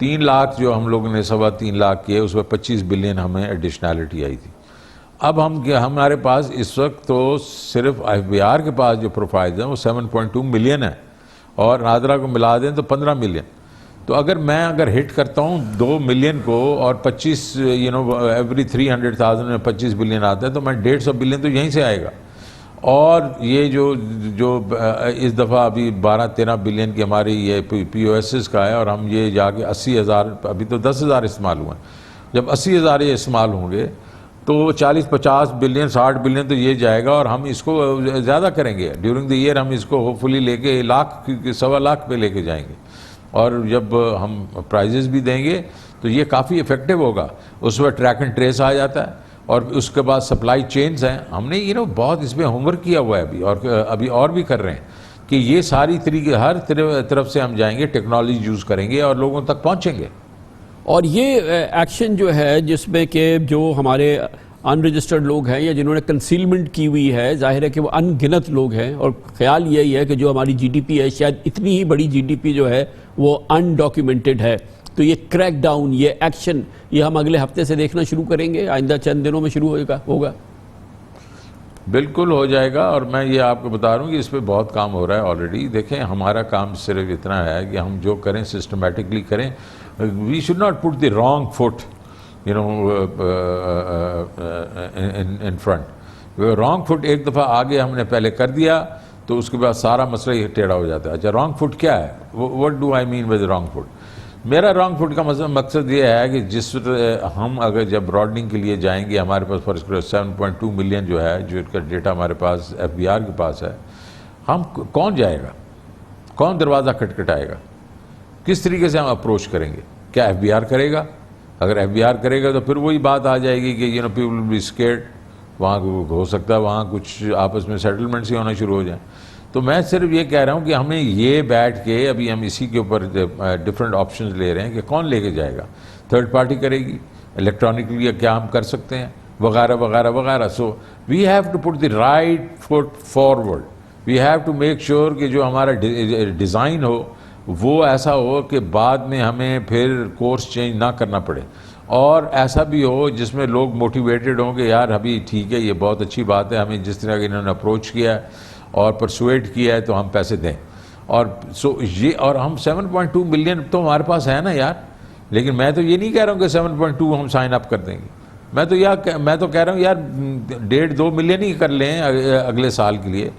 3 لاکھ جو ہم لوگوں نے 3.25 لاکھ کیے، اس میں 25 بلین ہمیں ایڈیشنالٹی آئی تھی. اب ہمارے پاس اس وقت تو صرف IFBR کے پاس جو پروفائلز ہیں وہ 7.2 ملین ہیں، اور نادرا کو ملا دیں تو 15 ملین. تو اگر ہٹ کرتا ہوں 2 ملین کو اور 25 ایوری 300,000 میں 25 بلین آتا ہے تو میں 150 بلین تو یہیں سے آئے گا. اور یہ جو اس دفعہ ابھی 12-13 بلین کی ہماری یہ POSs کا ہے، اور ہم یہ جا کے 80,000، ابھی تو 10,000 استعمال ہوئے ہیں. جب 80,000 یہ استعمال ہوں گے تو 40-50 بلین 60 بلین تو یہ جائے گا، اور ہم اس کو زیادہ کریں گے ڈیورنگ دی ایئر. ہم اس کو ہوپ فلی لے کے 1.25 لاکھ پہ لے کے جائیں گے. اور جب ہم پرائزز بھی دیں گے تو یہ کافی افیکٹو ہوگا. اس میں ٹریک اینڈ ٹریس آ جاتا ہے، اور اس کے بعد سپلائی چینز ہیں. ہم نے بہت اس میں ہوم ورک کیا ہوا ہے ابھی اور بھی کر رہے ہیں کہ یہ ساری طریقے ہر طرف سے ہم جائیں گے، ٹیکنالوجی یوز کریں گے اور لوگوں تک پہنچیں گے. اور یہ ایکشن جو ہے جس میں کہ جو ہمارے ان رجسٹرڈ لوگ ہیں یا جنہوں نے کنسیلمنٹ کی ہوئی ہے، ظاہر ہے کہ وہ ان گنت لوگ ہیں، اور خیال یہی ہے کہ جو ہماری GDP ہے شاید اتنی ہی بڑی GDP جو ہے وہ ان ڈاکیومنٹڈ ہے. تو یہ کریک ڈاؤن، یہ ایکشن، یہ ہم اگلے ہفتے سے دیکھنا شروع کریں گے، آئندہ چند دنوں میں شروع ہوگا. بالکل ہو جائے گا. اور میں یہ آپ کو بتا رہا ہوں کہ اس پہ بہت کام ہو رہا ہے آلریڈی. دیکھیں ہمارا کام صرف اتنا ہے کہ ہم جو کریں سسٹمیٹکلی کریں. We should not put the wrong foot in front. Wrong foot ایک دفعہ آگے ہم نے پہلے کر دیا تو اس کے بعد سارا مسئلہ یہ ٹیڑھا ہو جاتا ہے. اچھا رانگ فٹ کیا ہے؟ What do I mean with wrong foot? میرا رانگ فٹ کا مقصد یہ ہے کہ جس ہم اگر جب براڈنگ کے لیے جائیں گے، ہمارے پاس فرض کرو 7.2 ملین جو ہے، جو کا ڈیٹا ہمارے پاس FBR کے پاس ہے، ہم کون جائے گا؟ کون دروازہ کھٹکھٹائے گا؟ کس طریقے سے ہم اپروچ کریں گے؟ کیا FBR کرے گا؟ اگر FBR کرے گا تو پھر وہی بات آ جائے گی کہ پیپل ول بی اسکیئرڈ. وہاں ہو سکتا ہے وہاں کچھ آپس میں سیٹلمنٹس ہی ہونا شروع ہو جائیں. تو میں صرف یہ کہہ رہا ہوں کہ ہمیں یہ بیٹھ کے ابھی ہم اسی کے اوپر ڈفرینٹ آپشنز لے رہے ہیں کہ کون لے کے جائے گا. تھرڈ پارٹی کرے گی، الیکٹرانکلی کیا ہم کر سکتے ہیں، وغیرہ وغیرہ وغیرہ. So we have to put the right foot forward. We have to make sure کہ جو ہمارا ڈیزائن ہو وہ ایسا ہو کہ بعد میں ہمیں پھر کورس چینج نہ کرنا پڑے، اور ایسا بھی ہو جس میں لوگ موٹیویٹڈ ہوں کہ یار ابھی ٹھیک ہے، یہ بہت اچھی بات ہے، ہمیں جس طرح کہ انہوں نے اپروچ کیا ہے اور پرسویٹ کیا ہے تو ہم پیسے دیں. اور اور ہم 7.2 ملین تو ہمارے پاس ہے نا یار. لیکن میں تو یہ نہیں کہہ رہا ہوں کہ 7.2 ہم سائن اپ کر دیں گے. میں تو کہہ رہا ہوں یار 1.5-2 ملین ہی کر لیں اگلے سال کے لیے.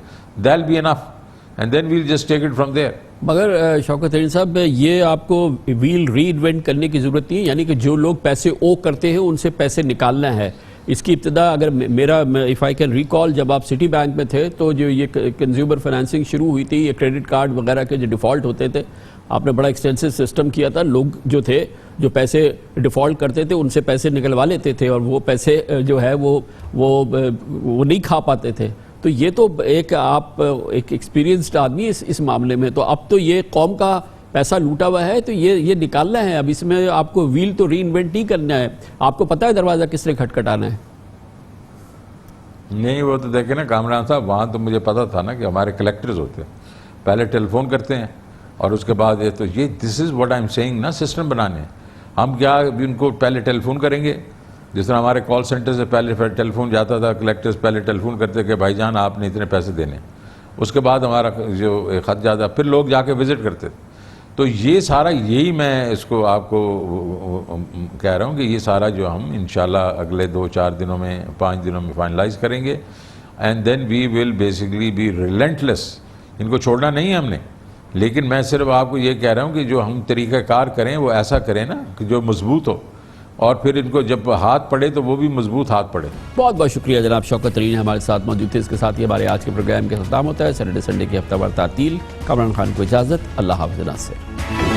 They'll be enough and then we'll just take it from there. مگر شوکت ترین صاحب، یہ آپ کو ویل ری انوینٹ کرنے کی ضرورت نہیں ہے. یعنی کہ جو لوگ پیسے او کرتے ہیں ان سے پیسے نکالنا ہے. اس کی ابتدا اگر میرا اف آئی کین ریکال، جب آپ سٹی بینک میں تھے تو جو یہ کنزیومر فائنینسنگ شروع ہوئی تھی، یہ کریڈٹ کارڈ وغیرہ کے جو ڈیفالٹ ہوتے تھے، آپ نے بڑا ایکسٹینسو سسٹم کیا تھا. لوگ جو تھے جو پیسے ڈیفالٹ کرتے تھے ان سے پیسے نکلوا لیتے تھے، اور وہ پیسے جو ہے وہ نہیں کھا پاتے تھے. تو یہ تو آپ ایک ایکسپیرینسڈ آدمی اس معاملے میں. تو اب تو یہ قوم کا پیسہ لوٹا ہوا ہے تو یہ نکالنا ہے. اب اس میں آپ کو ویل تو ری انوینٹ نہیں کرنا ہے. آپ کو پتہ ہے دروازہ کس نے کھٹکھٹانا ہے؟ نہیں، وہ تو دیکھیں نا کامران صاحب، وہاں تو مجھے پتا تھا نا کہ ہمارے کلیکٹرز ہوتے ہیں، پہلے ٹیلی فون کرتے ہیں اور اس کے بعد یہ this is what I am seeing نا، سسٹم بنانے. ہم کیا ان کو پہلے ٹیلی فون کریں گے، جس طرح ہمارے کال سینٹر سے پہلے ٹیلی فون جاتا تھا، کلیکٹرز پہلے ٹیلی فون کرتے کہ بھائی جان آپ نے اتنے پیسے دینے. اس کے بعد ہمارا جو خط جاتا، پھر لوگ جا کے وزٹ کرتے. تو یہ سارا یہی میں اس کو آپ کو کہہ رہا ہوں کہ یہ سارا جو ہم انشاءاللہ اگلے 2-4 دنوں میں 5 دنوں میں فائنلائز کریں گے and then we will basically be relentless. ان کو چھوڑنا نہیں ہے ہم نے, لیکن میں صرف آپ کو یہ کہہ رہا ہوں کہ جو ہم طریقہ کار کریں وہ ایسا کریں نا کہ جو مضبوط ہو, اور پھر ان کو جب ہاتھ پڑے تو وہ بھی مضبوط ہاتھ پڑے. بہت بہت شکریہ جناب شوکت ترین ہمارے ساتھ موجود تھے. اس کے ساتھ ہی ہمارے آج کے پروگرام کا اختتام ہوتا ہے. سیٹرڈے سنڈے کی ہفتہ وار تعطیل. کامران خان کو اجازت. اللہ حافظ ناصر.